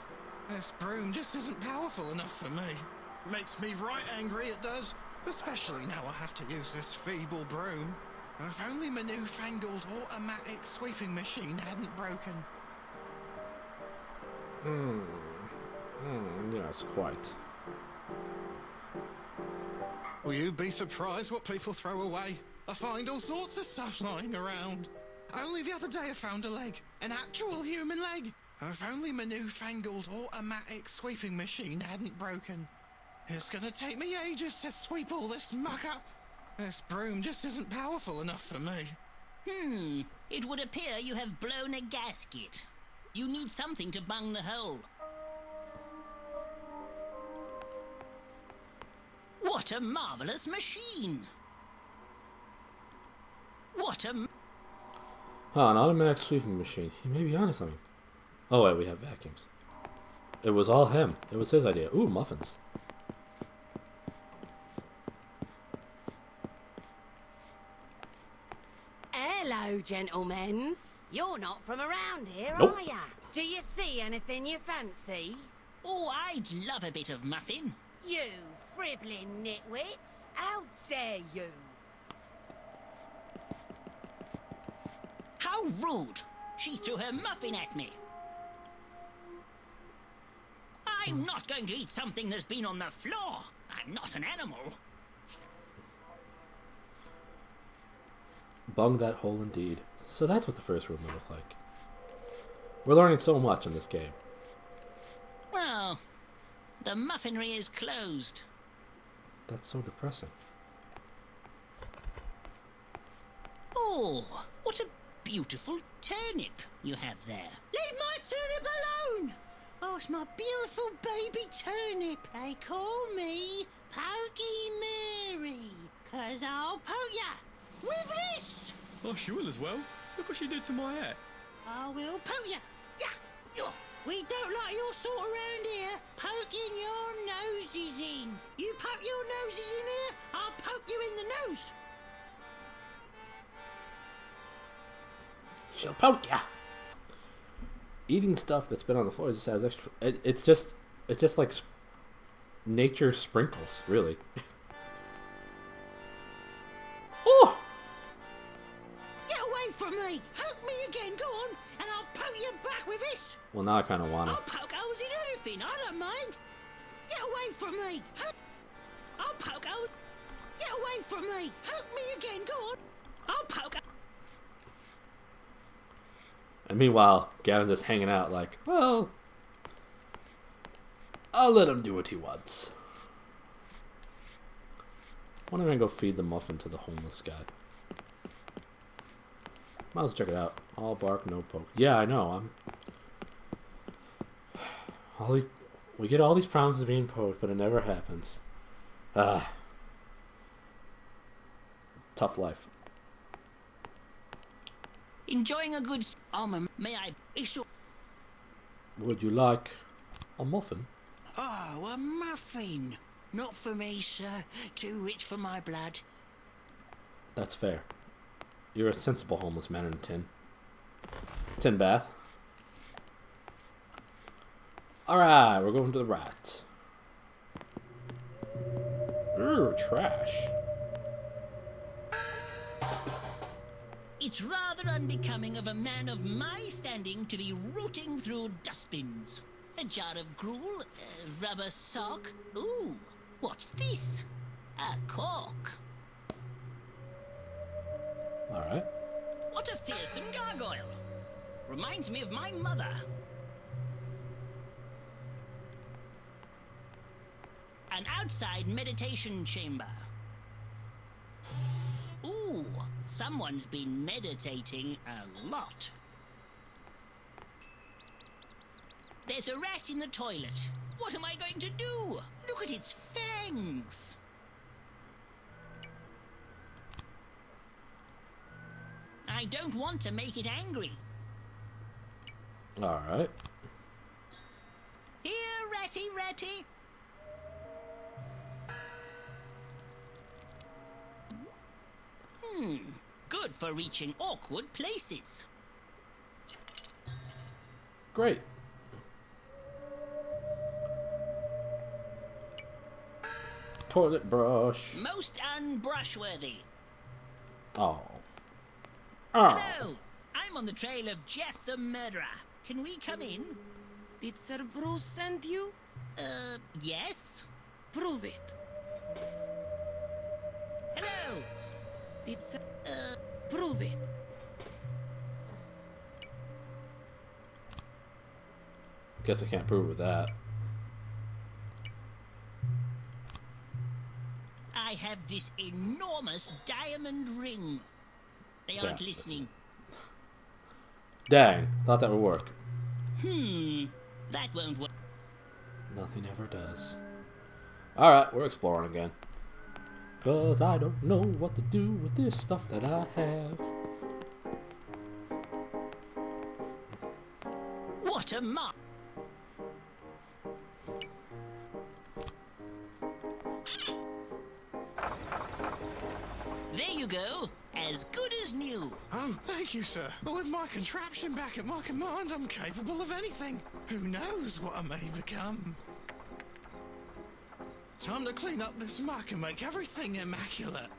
This broom just isn't powerful enough for me. Makes me right angry, it does. Especially now I have to use this feeble broom. If only my newfangled automatic sweeping machine hadn't broken. Yes, quite. Will you be surprised what people throw away? I find all sorts of stuff lying around. Only the other day I found a leg. An actual human leg. If only my newfangled automatic sweeping machine hadn't broken. It's gonna take me ages to sweep all this muck up. This broom just isn't powerful enough for me. It would appear you have blown a gasket. You need something to bung the hole. What a marvelous machine! What a... an automatic sweeping machine. He may be onto something. Oh wait, we have vacuums. It was all him. It was his idea. Ooh, muffins. Hello, gentlemen. You're not from around here, Nope. are ya? Do you see anything you fancy? Oh, I'd love a bit of muffin. You fribbling nitwits! How dare you! How rude! She threw her muffin at me. I'm not going to eat something that's been on the floor. I'm not an animal. Bung that hole indeed. So that's what the first room will look like. We're learning so much in this game. Well, the muffinery is closed. That's so depressing. Oh, what a beautiful turnip you have there. Leave my turnip alone! Oh, it's my beautiful baby turnip. They call me Pokey Mary, 'cause I'll poke ya with this. Oh, she will as well. Look what she did to my hair. I will poke ya. Yeah. We don't like your sort around here, poking your noses in. You poke your noses in here, I'll poke you in the nose. She'll poke ya. Eating stuff that's been on the floor just has extra. It's just like nature sprinkles, really. Oh! Get away from me! Poke me again, go on, and I'll poke you back with this. Well, now I kind of want I'll to. poke holes in anything, I don't mind. Get away from me! I'll poke holes. Get away from me! Poke me again, go on. I'll poke. And meanwhile, Gavin's just hanging out like, well, I'll let him do what he wants. Why don't I go feed the muffin to the homeless guy? Might as well check it out. All bark, no poke. Yeah, I know. We get all these promises being poked, but it never happens. Tough life. Enjoying a good almond, may I issue? Would you like a muffin? Oh, a muffin. Not for me, sir. Too rich for my blood. That's fair. You're a sensible homeless man in a tin. Tin bath. Alright, we're going to the right. Ooh, trash. It's rather unbecoming of a man of my standing to be rooting through dustbins. A jar of gruel, a rubber sock. Ooh, what's this? A cork. Alright. What a fearsome gargoyle. Reminds me of my mother. An outside meditation chamber. Ooh, someone's been meditating a lot. There's a rat in the toilet. What am I going to do? Look at its fangs. I don't want to make it angry. Alright. Here, ratty, ratty. Good for reaching awkward places. Great. Toilet brush. Most unbrushworthy. Oh. Oh. Hello! I'm on the trail of Jeff the murderer. Can we come in? Did Sir Bruce send you? Yes? Prove it. Hello! Did Sir... prove it. Guess I can't prove with that. I have this enormous diamond ring. They aren't Yeah, listening. Dang, thought that would work. That won't work. Nothing ever does. Alright, we're exploring again. 'Cause I don't know what to do with this stuff that I have. What a mark! There you go. As good as new. Oh, thank you, sir. But with my contraption back at my command, I'm capable of anything. Who knows what I may become? Time to clean up this muck and make everything immaculate.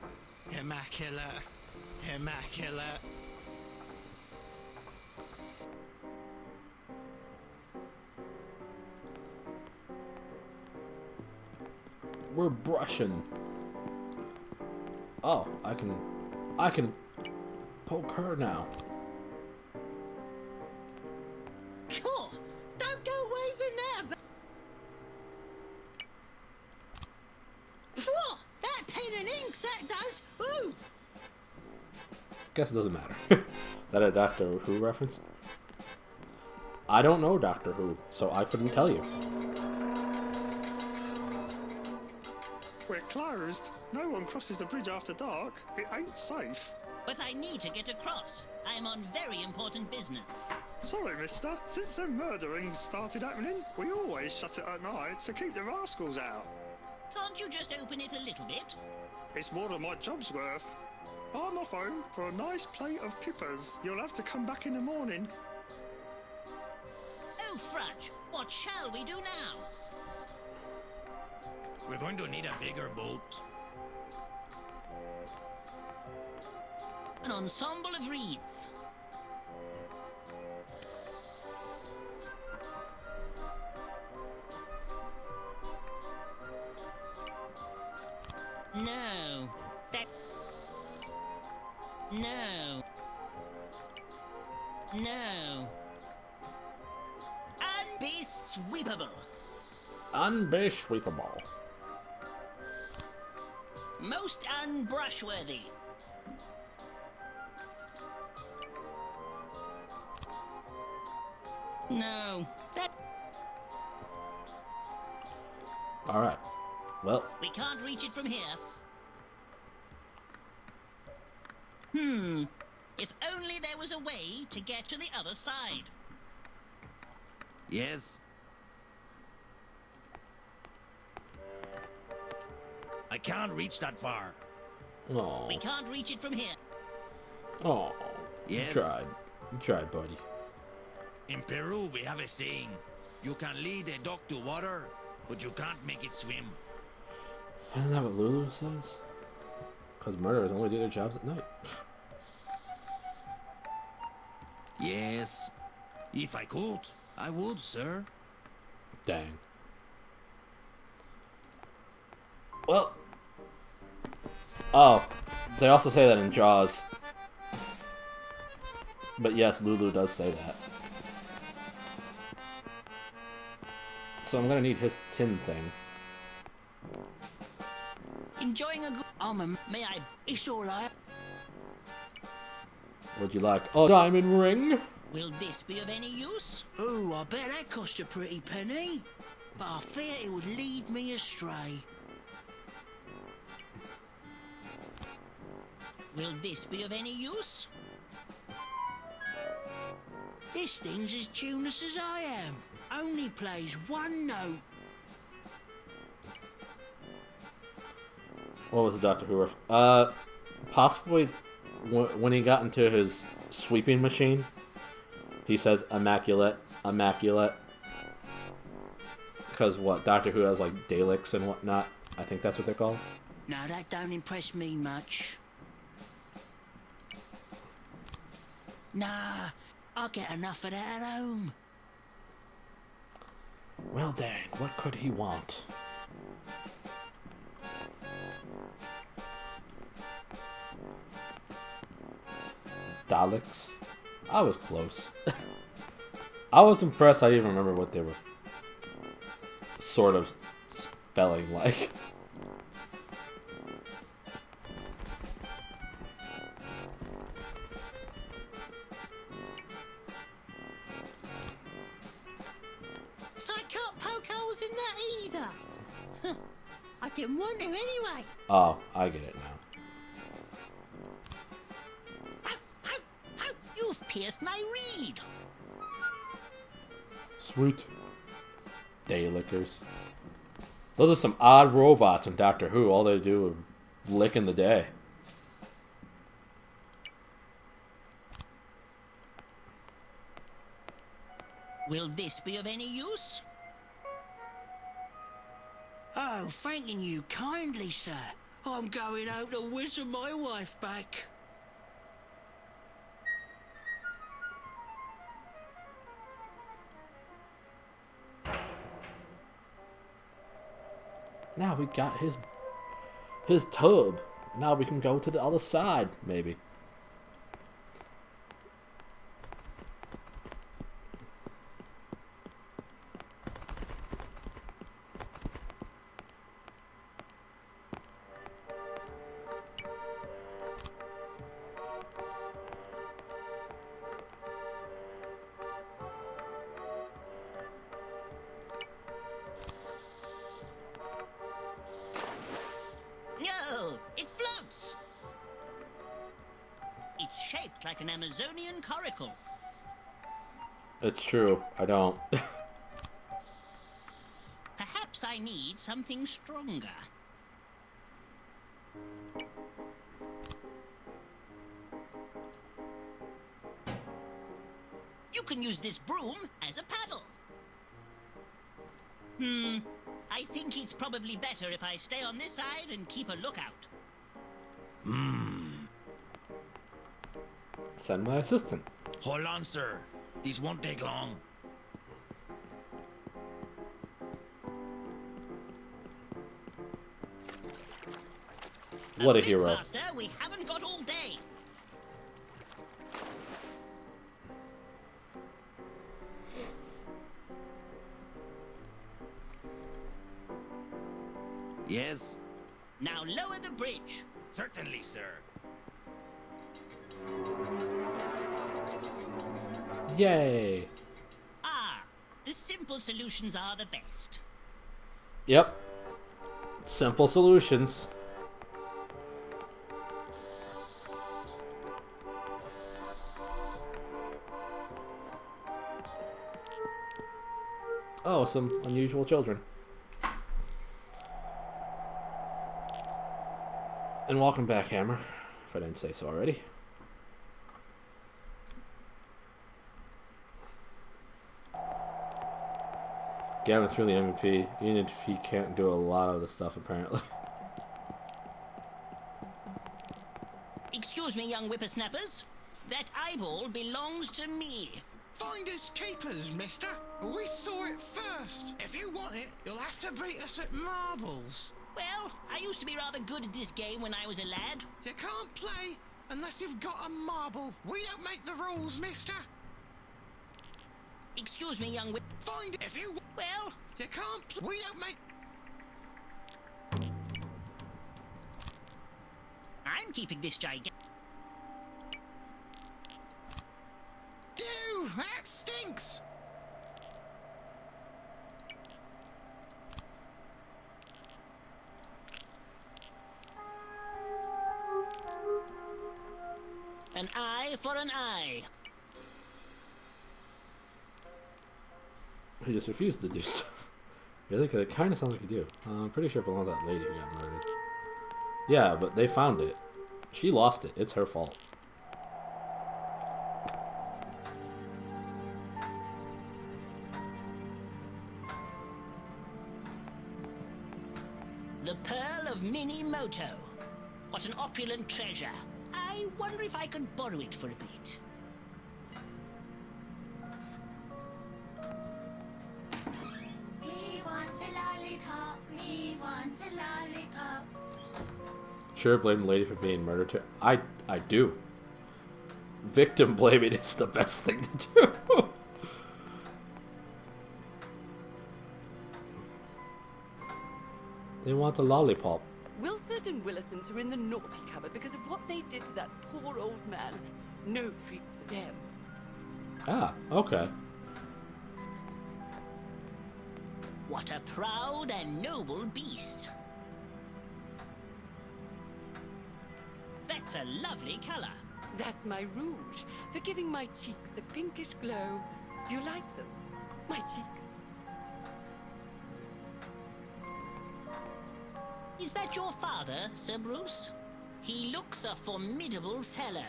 Immaculate. Immaculate. We're brushing. Oh, I can poke her now. Cool. Don't go waving there. Whoa, that pen and ink, that does. Ooh. Guess it doesn't matter. Is that a Doctor Who reference? I don't know Doctor Who, so I couldn't tell you. We're closed. No one crosses the bridge after dark. It ain't safe. But I need to get across. I'm on very important business. Sorry, mister. Since the murderings started happening, we always shut it at night to keep the rascals out. Can't you just open it a little bit? It's more than my job's worth. I'm off home for a nice plate of kippers. You'll have to come back in the morning. Oh, Frudge, what shall we do now? We're going to need a bigger boat. An ensemble of reeds. No. That... No. No. Unbesweepable. Unbesweepable. Most unbrushworthy. No. That... Alright. Well. We can't reach it from here. If only there was a way to get to the other side. Yes? I can't reach that far. Oh. We can't reach it from here. Oh. Yes? You tried. You tried, buddy. In Peru, we have a saying. You can lead a dog to water, but you can't make it swim. Isn't that what Lulu says? Because murderers only do their jobs at night. Yes. If I could, I would, sir. Dang. Well. Oh. They also say that in Jaws. But yes, Lulu does say that. So I'm gonna need his tin thing. Enjoying a good... may I... It's all right. Would you like a diamond ring? Will this be of any use? Oh, I bet that cost a pretty penny. But I fear it would lead me astray. Will this be of any use? This thing's as tuneless as I am. Only plays one note. What was the Doctor Who? Possibly when he got into his sweeping machine, he says immaculate, immaculate. Because what, Doctor Who has like Daleks and whatnot. I think that's what they're called. No, that don't impress me much. Nah, I'll get enough of that at home. Well, dang, what could he want? Daleks? I was close. I was impressed I didn't remember what they were sort of spelling like. So I can't poke holes in that either. Huh. I didn't want to anyway. Oh, I get it now. You've pierced my reed. Sweet. Daylickers. Those are some odd robots in Doctor Who. All they do is lick in the day. Will this be of any use? Oh, thanking you kindly, sir. I'm going out to whistle my wife back. Now we got his tub. Now we can go to the other side, maybe. No, it floats. It's shaped like an Amazonian coracle. It's true. I don't. Perhaps I need something stronger. You can use this broom as a paddle. I think it's probably better if I stay on this side and keep a lookout. Send my assistant. Hold on, sir. These won't take long. What a bit hero. Faster, we haven't got all day. Yes? Now lower the bridge. Certainly, sir. Yay. Ah, the simple solutions are the best. Yep. Simple solutions. Oh, some unusual children. And welcome back, Hammer, if I didn't say so already. Gavin's really MVP, even if he can't do a lot of the stuff, apparently. Excuse me, young whippersnappers. That eyeball belongs to me. Finders keepers, mister. We saw it first. If you want it, you'll have to beat us at marbles. Well, I used to be rather good at this game when I was a lad. You can't play unless you've got a marble. We don't make the rules, mister. Excuse me, young Find it if you... Well... You can't we don't make... I'm keeping this gigantic... Ew, that stinks! An eye for an eye. He just refused to do stuff. Really? Because it kind of sounds like he do. I'm pretty sure it belongs to that lady who got murdered. Yeah, but they found it. She lost it. It's her fault. The Pearl of Minimoto. What an opulent treasure. I wonder if I could borrow it for a bit. We want a lollipop, we want a lollipop. Sure, blame the lady for being murdered too. I do. Victim blaming is the best thing to do. They want a lollipop. Wilford and Willisons are in the naughty cupboard because of what they did to that poor old man. No treats for them. Ah, okay. What a proud and noble beast. That's a lovely color. That's my rouge, for giving my cheeks a pinkish glow. Do you like them? My cheeks? Is that your father, Sir Bruce? He looks a formidable fellow.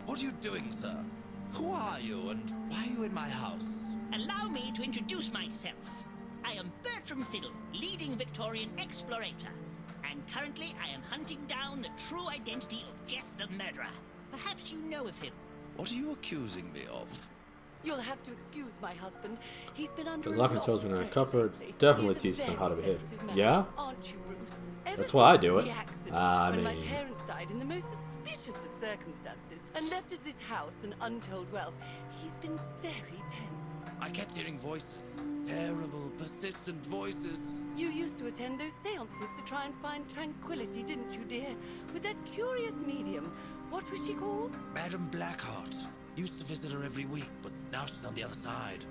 What are you doing, sir? Who are you, and why are you in my house? Allow me to introduce myself. I am Bertram Fiddle, leading Victorian explorator. And currently I am hunting down the true identity of Jeff the murderer. Perhaps you know of him. What are you accusing me of? You'll have to excuse my husband. He's been under The a locking lot children of in a pressure cupboard lately. definitely He's a teaches them how to very behave. sensitive man, Yeah? aren't you, Bruce? Ever That's why I since do it. the accident I when my mean- parents died in the most suspicious of circumstances and left us this house and untold wealth, he's been very tense. I kept hearing voices. Terrible, persistent voices. You used to attend those seances to try and find tranquility, didn't you, dear? With that curious medium. What was she called? Madam Blackheart. Used to visit her every week, but now she's on the other side.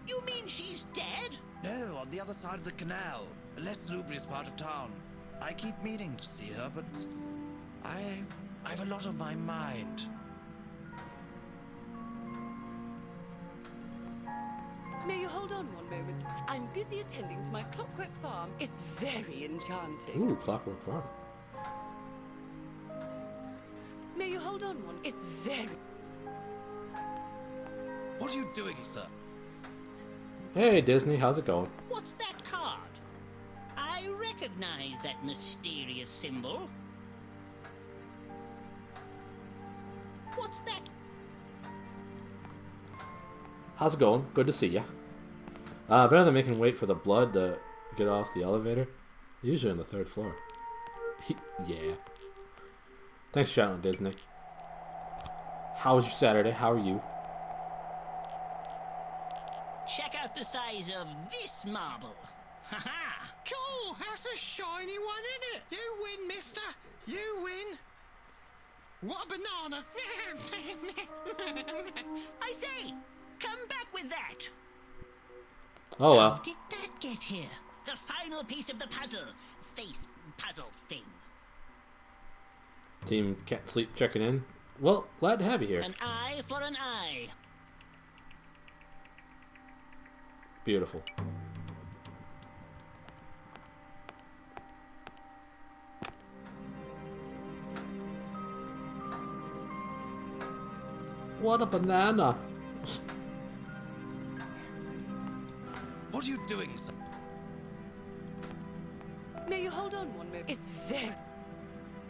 You mean she's dead? No, on the other side of the canal. A less salubrious part of town. I keep meaning to see her, but I've a lot on my mind. May you hold on one moment? I'm busy attending to my clockwork farm. It's very enchanting. Ooh, Clockwork Farm. May you hold on one? It's very... What are you doing, sir? Hey, Disney, how's it going? What's that card? I recognize that mysterious symbol. What's that? How's it going? Good to see ya. Better than making wait for the blood to get off the elevator. Usually on the 3rd floor. Yeah. Thanks for chatting, Disney. How was your Saturday? How are you? Check out the size of this marble. Ha ha! Cool, that's a shiny one, isn't it? You win, mister. You win. What a banana. I say, come back with that. Oh well. How did that get here? The final piece of the puzzle. Face puzzle thing. Team Can't Sleep checking in. Well, glad to have you here. An eye for an eye. Beautiful. What a banana. What are you doing, sir? May you hold on one moment? It's very...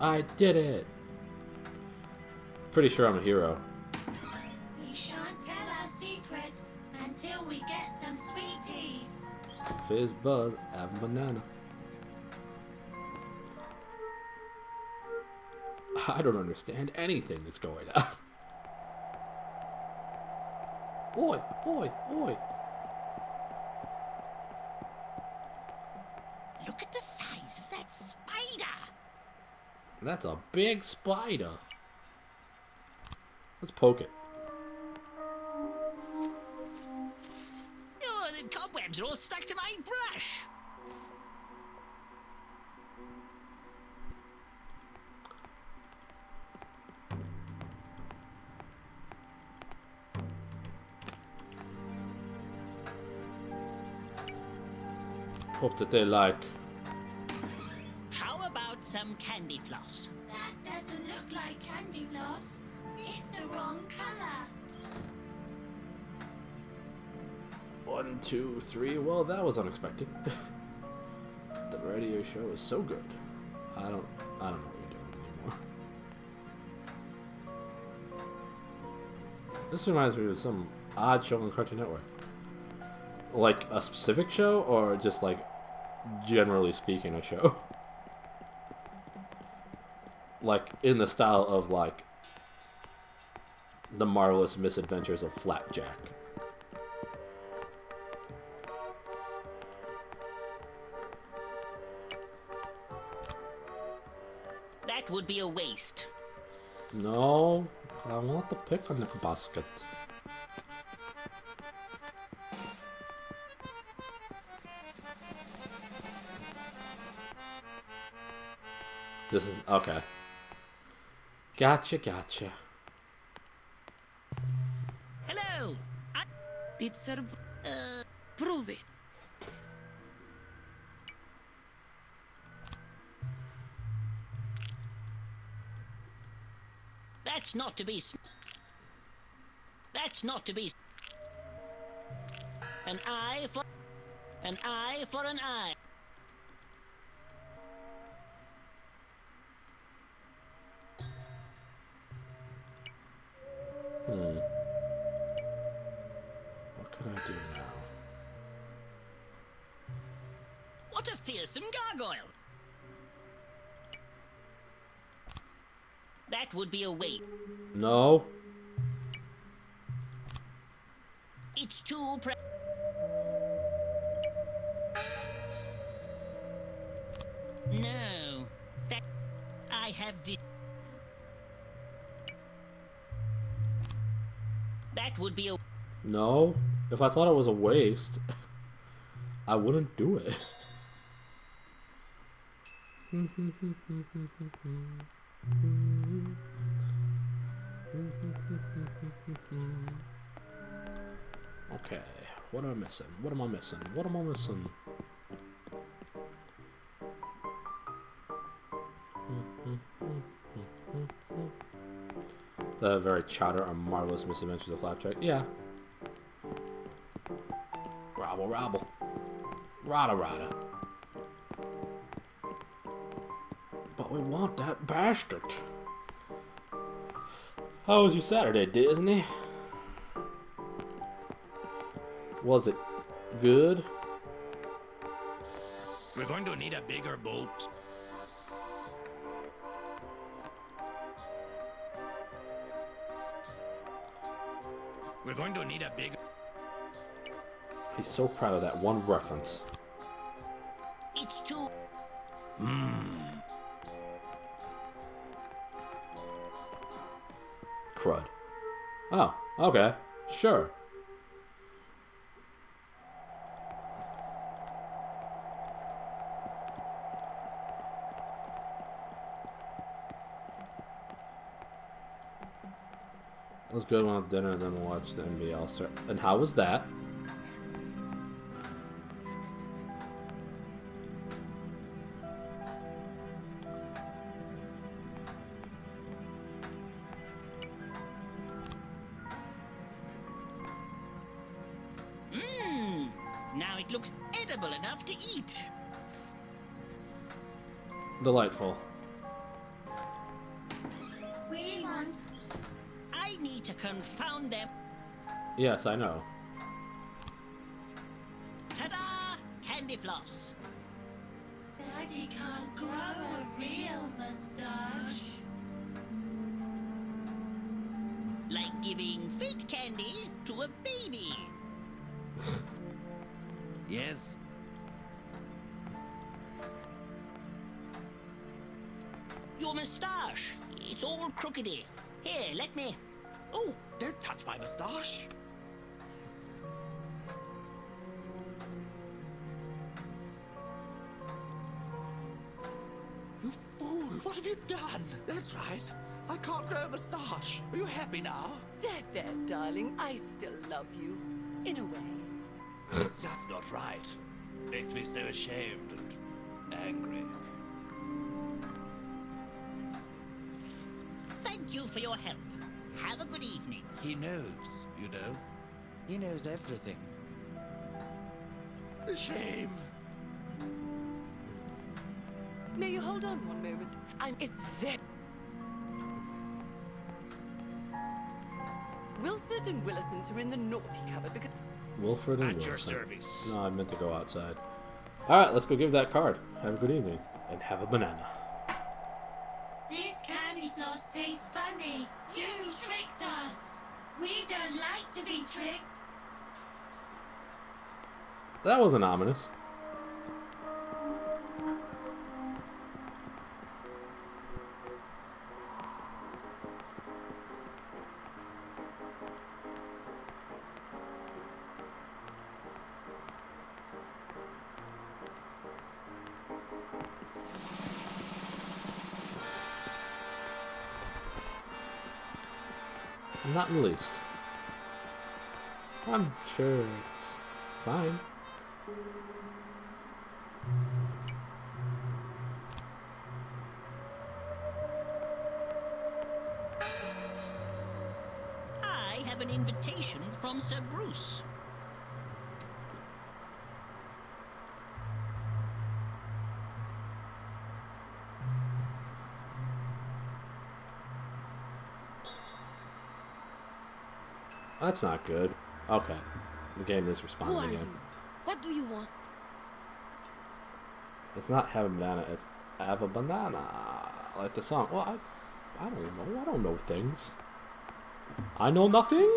I did it. Pretty sure I'm a hero. We shan't tell our secret until we get some sweeties. Fizz Buzz, have a banana. I don't understand anything that's going on. Oi, oi, oi. Look at the size of that spider. That's a big spider. Let's poke it. Oh, the cobwebs are all stuck to my brush. Hope that they like. How about some candy floss? That doesn't look like candy floss. It's the wrong color. 1, 2, 3. Well, that was unexpected. The radio show is so good. I don't know what you're doing anymore. This reminds me of some odd show on Cartoon Network. Like a specific show, or just like generally speaking a show? Like in the style of like The Marvelous Misadventures of Flapjack. That would be a waste. No, I want the picnic basket. This is okay. Gotcha. Hello. It's prove it. That's not to be. That's not to be. An eye for an eye. What can I do now? What a fearsome gargoyle! That would be a waste. No. It's too No. That I have this. That would be a. No. If I thought it was a waste, I wouldn't do it. Okay, what am I missing? What am I missing? The very chowder or Marvelous Misadventures of Flapjack. Yeah. Rabble. Rada. But we want that basket. How was your Saturday, Disney? Was it good? We're going to need a bigger boat. We're going to need a bigger... He's so proud of that one reference. It's too... Crud. Oh, okay. Sure. It was good. We'll have dinner and then we'll watch the NBA All-Star. And how was that? Now it looks edible enough to eat. Delightful. We want... I need to confound them. Yes, I know. Ta-da! Candy floss. Daddy can't grow a real mustache. Like giving fake candy to a baby. Yes. Your moustache. It's all crookedy. Here, let me... Oh, don't touch my moustache. You fool, what have you done? That's right. I can't grow a moustache. Are you happy now? There, darling. I still love you. In a way. That's just not right. Makes me so ashamed and angry. Thank you for your help. Have a good evening. He knows, you know. He knows everything. A shame. May you hold on one moment? It's very... Wilford and Willisant are in the naughty cupboard because... Wilford and At your Wilson. service. No, I meant to go outside. Alright, let's go give that card. Have a good evening. And have a banana. This candy floss tastes funny. You tricked us. We don't like to be tricked. That wasn't ominous. Not in the least. I'm sure it's fine. I have an invitation from Sir Bruce. That's not good. Okay. The game is Who responding are again. you? What do you want? It's not have a banana, it's have a banana. Like the song. Well, I don't know. I don't know things. I know nothing?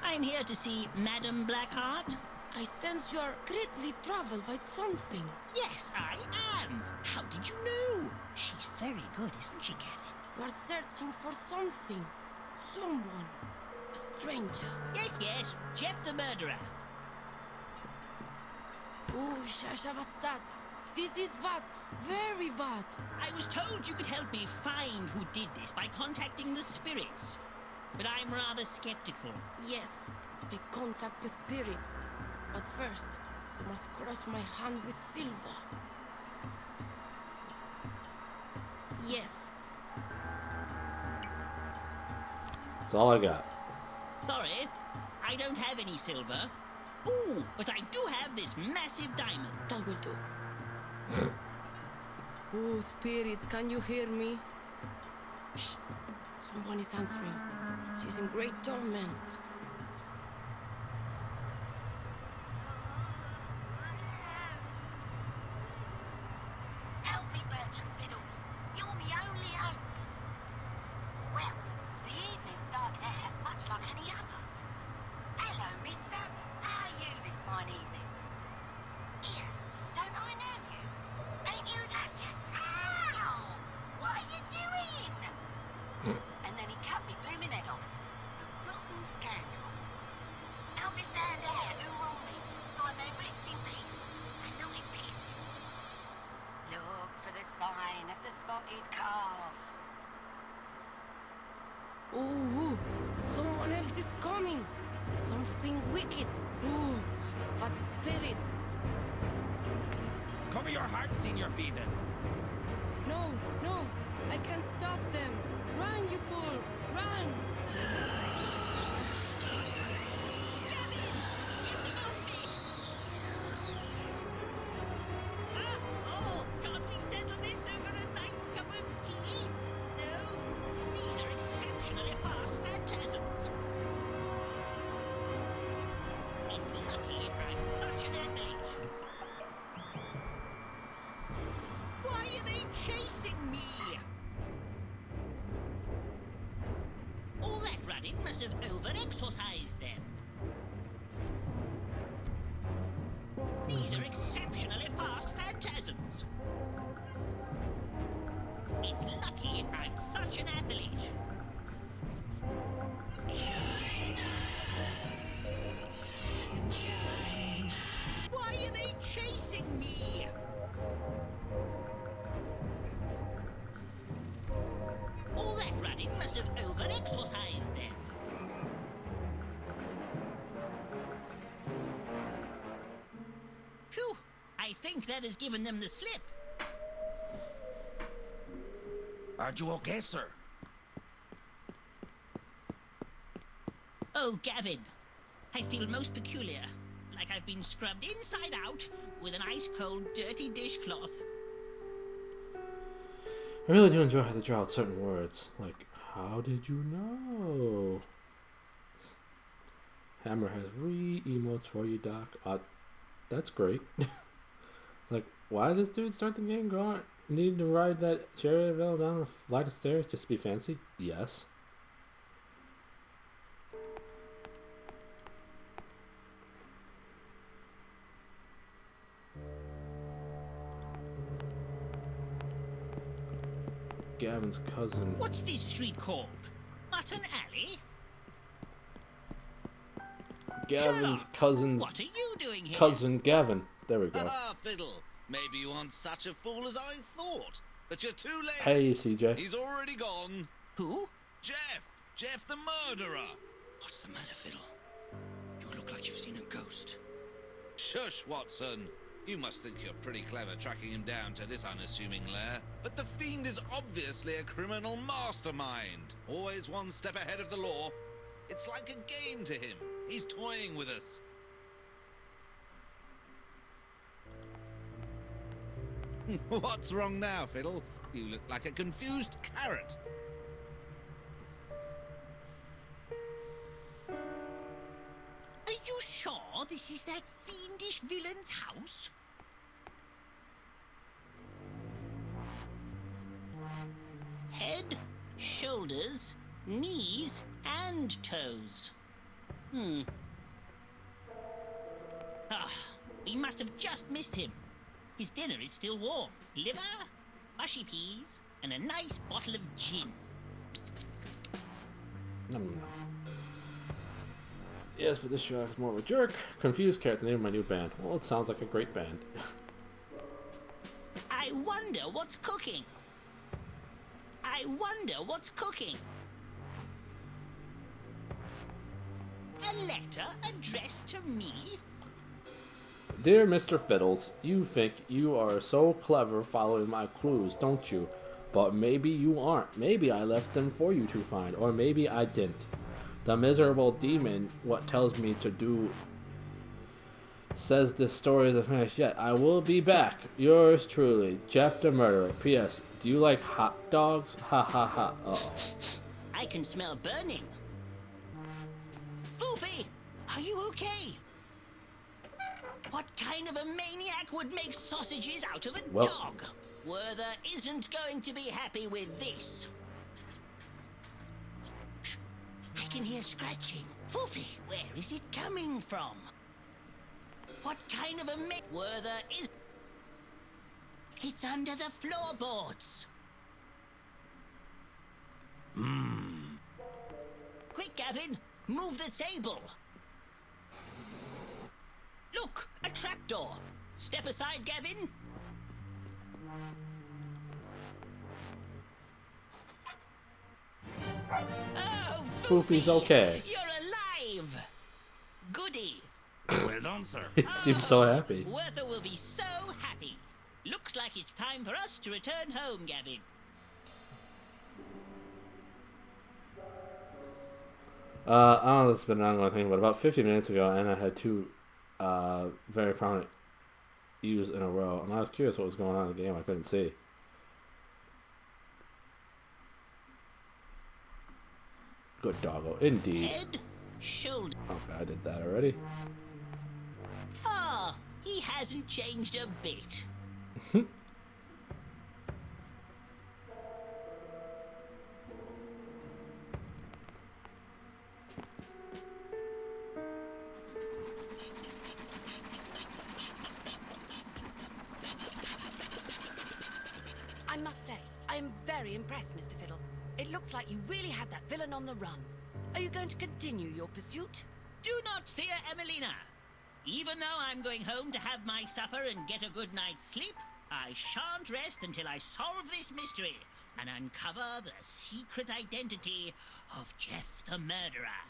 I'm here to see Madame Blackheart. I sense you're greatly troubled by something. Yes, I am. How did you know? She's very good, isn't she, Gavin? You're searching for something. Someone. A stranger. Yes, yes. Jeff the murderer. Oh, Shashavastat. This is bad. Very bad. I was told you could help me find who did this by contacting the spirits. But I'm rather skeptical. Yes, I contact the spirits. But first, I must cross my hand with silver. Yes. That's all I got. Sorry, I don't have any silver. Ooh, but I do have this massive diamond. That will do. Oh, spirits, can you hear me? Shh. Someone is answering. She's in great torment. Help me, Bertram Fiddles. You're my only hope. Well, the evening started out much like any other. Hello, mister. How are you this fine evening? Here, don't I know you? Ain't you that Ow! What are you doing? And then he cut me blooming head off. The rotten scoundrel. Help me find out who wronged me, so I may rest in peace, and not in pieces. Look for the sign of the spotted calf. Ooh, someone else is coming. Something wicked. Ooh, but spirits. Cover your hearts in your feeder. No, no, I can't stop them. Run, you fool, run! Oh, can't we settle this over a nice cup of tea? No, these are exceptionally fast phantasms. It's lucky I'm such an athlete. Why are they chasing me? All that running must have over-exorcised them. These are exceptionally fast phantasms. It's lucky I'm such an athlete. Why are they chasing me? All that running must have over-exorcised them. that has given them the slip. How'd you all guess, sir? Oh, Gavin, I feel most peculiar, like I've been scrubbed inside out with an ice-cold, dirty dishcloth. I really do enjoy how they draw out certain words, like, how did you know? Hammer has re-emotes for you, Doc. That's great. Like, why did this dude start the game going? Need to ride that chariot down a flight of stairs just to be fancy? Yes. Gavin's cousin. What's this street called? Mutton Alley? Gavin's cousin's. What are you doing here? Cousin Gavin. There we go. Ah, Fiddle. Maybe you aren't such a fool as I thought. But you're too late. Hey, CJ. He's already gone. Who? Jeff. Jeff the murderer. What's the matter, Fiddle? You look like you've seen a ghost. Shush, Watson. You must think you're pretty clever tracking him down to this unassuming lair. But the fiend is obviously a criminal mastermind. Always one step ahead of the law. It's like a game to him. He's toying with us. What's wrong now, Fiddle? You look like a confused carrot. Are you sure this is that fiendish villain's house? Head, shoulders, knees, and toes. Ah, we must have just missed him. His dinner is still warm. Liver, mushy peas, and a nice bottle of gin. Yes, but this show is more of a jerk. Confused carrot, the name of my new band. Well, it sounds like a great band. I wonder what's cooking. I wonder what's cooking. A letter addressed to me? Dear Mr. Fiddles, you think you are so clever following my clues, don't you? But maybe you aren't. Maybe I left them for you to find, or maybe I didn't. The miserable demon, what tells me to do, says this story isn't finished yet. I will be back. Yours truly, Jeff the Murderer. P.S. Do you like hot dogs? Ha ha ha. Uh-oh. I can smell burning. Foofy, are you okay? What kind of a maniac would make sausages out of a dog? Werther isn't going to be happy with this. Shh. I can hear scratching. Foofy, where is it coming from? What kind of a Werther is... It's under the floorboards. Quick, Gavin, move the table. Look, a trapdoor. Step aside, Gavin. Oh, Foofy's okay. You're alive. Goody. Well done, sir. He seems so happy. Werther will be so happy. Looks like it's time for us to return home, Gavin. I don't know if this has been an ongoing thing, but about 50 minutes ago, Anna had two very prominent U's in a row, and I was curious what was going on in the game. I couldn't see. Good doggo, indeed. Head, shoulder. Okay, I did that already. Ah, he hasn't changed a bit. I must say, I am very impressed, Mr. Fiddle. It looks like you really had that villain on the run. Are you going to continue your pursuit? Do not fear, Emelina. Even though I'm going home to have my supper and get a good night's sleep, I shan't rest until I solve this mystery and uncover the secret identity of Jeff the Murderer,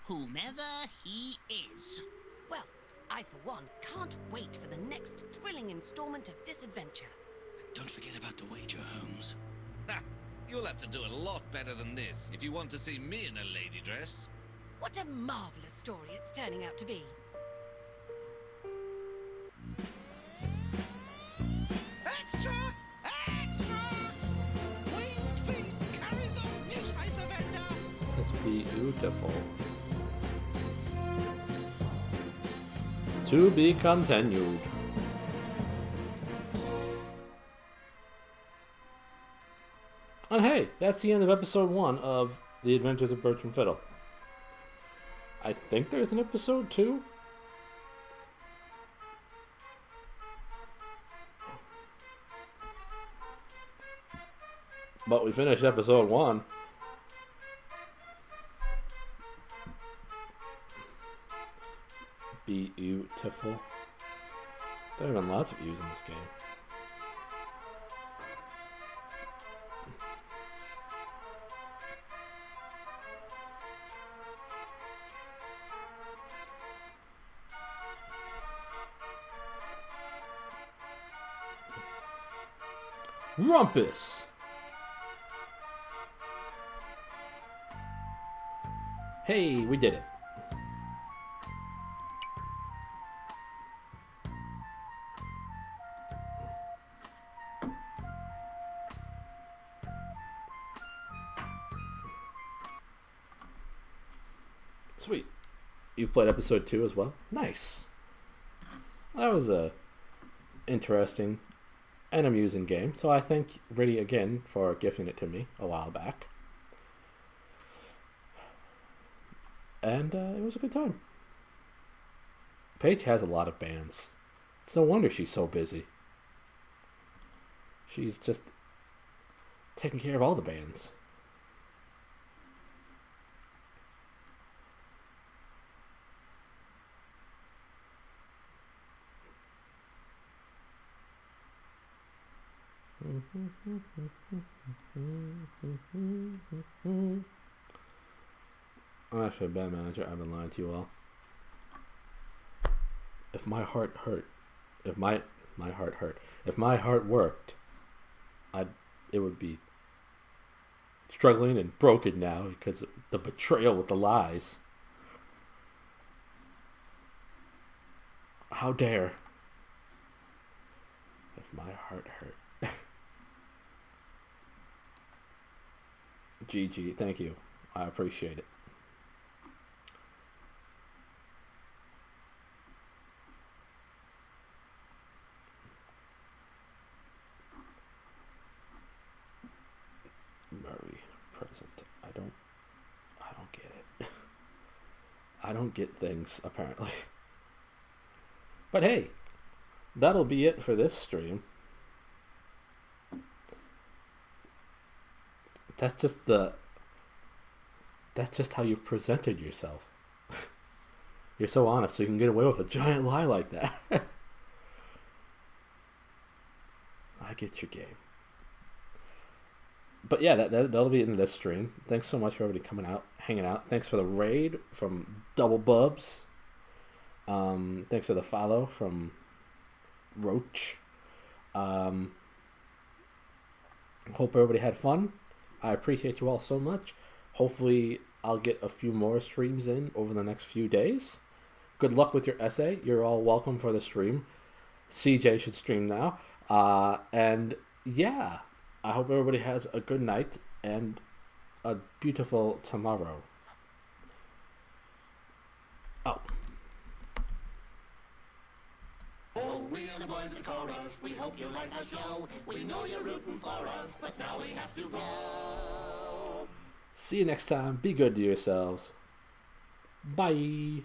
whomever he is. Well, I, for one, can't wait for the next thrilling installment of this adventure. Don't forget about the wager, Holmes. Ha! You'll have to do a lot better than this if you want to see me in a lady dress. What a marvelous story it's turning out to be. Extra! Extra! Winged Beast carries off newspaper vendor! It's beautiful. To be continued. And hey, that's the end of episode 1 of The Adventures of Bertram Fiddle. I think there's an episode 2. But we finished episode 1. Beautiful. There have been lots of views in this game. Rumpus! Hey, we did it. Sweet. You've played episode 2 as well? Nice. That was a interesting and amusing game, so I thank Riddy again for gifting it to me a while back. And it was a good time. Paige has a lot of bands. It's no wonder she's so busy. She's just taking care of all the bands. I'm actually a bad manager. I've been lying to you all. If my heart hurt, if my heart hurt, if my heart worked, it would be struggling and broken now because of the betrayal with the lies. How dare? If my heart hurt. GG, thank you. I appreciate it. Murray present. I don't get it. I don't get things apparently. But hey, that'll be it for this stream. That's just how you've presented yourself. You're so honest, so you can get away with a giant lie like that. I get your game. But yeah, that'll be in this stream. Thanks so much for everybody coming out, hanging out. Thanks for the raid from Double Bubs. Thanks for the follow from Roach. Hope everybody had fun. I appreciate you all so much. Hopefully, I'll get a few more streams in over the next few days. Good luck with your essay. You're all welcome for the stream. CJ should stream now. And yeah, I hope everybody has a good night and a beautiful tomorrow. Oh. Oh, we are the boys of the chorus. We hope you like our show. We know you're rooting for us, but now we have to go. See you next time. Be good to yourselves. Bye.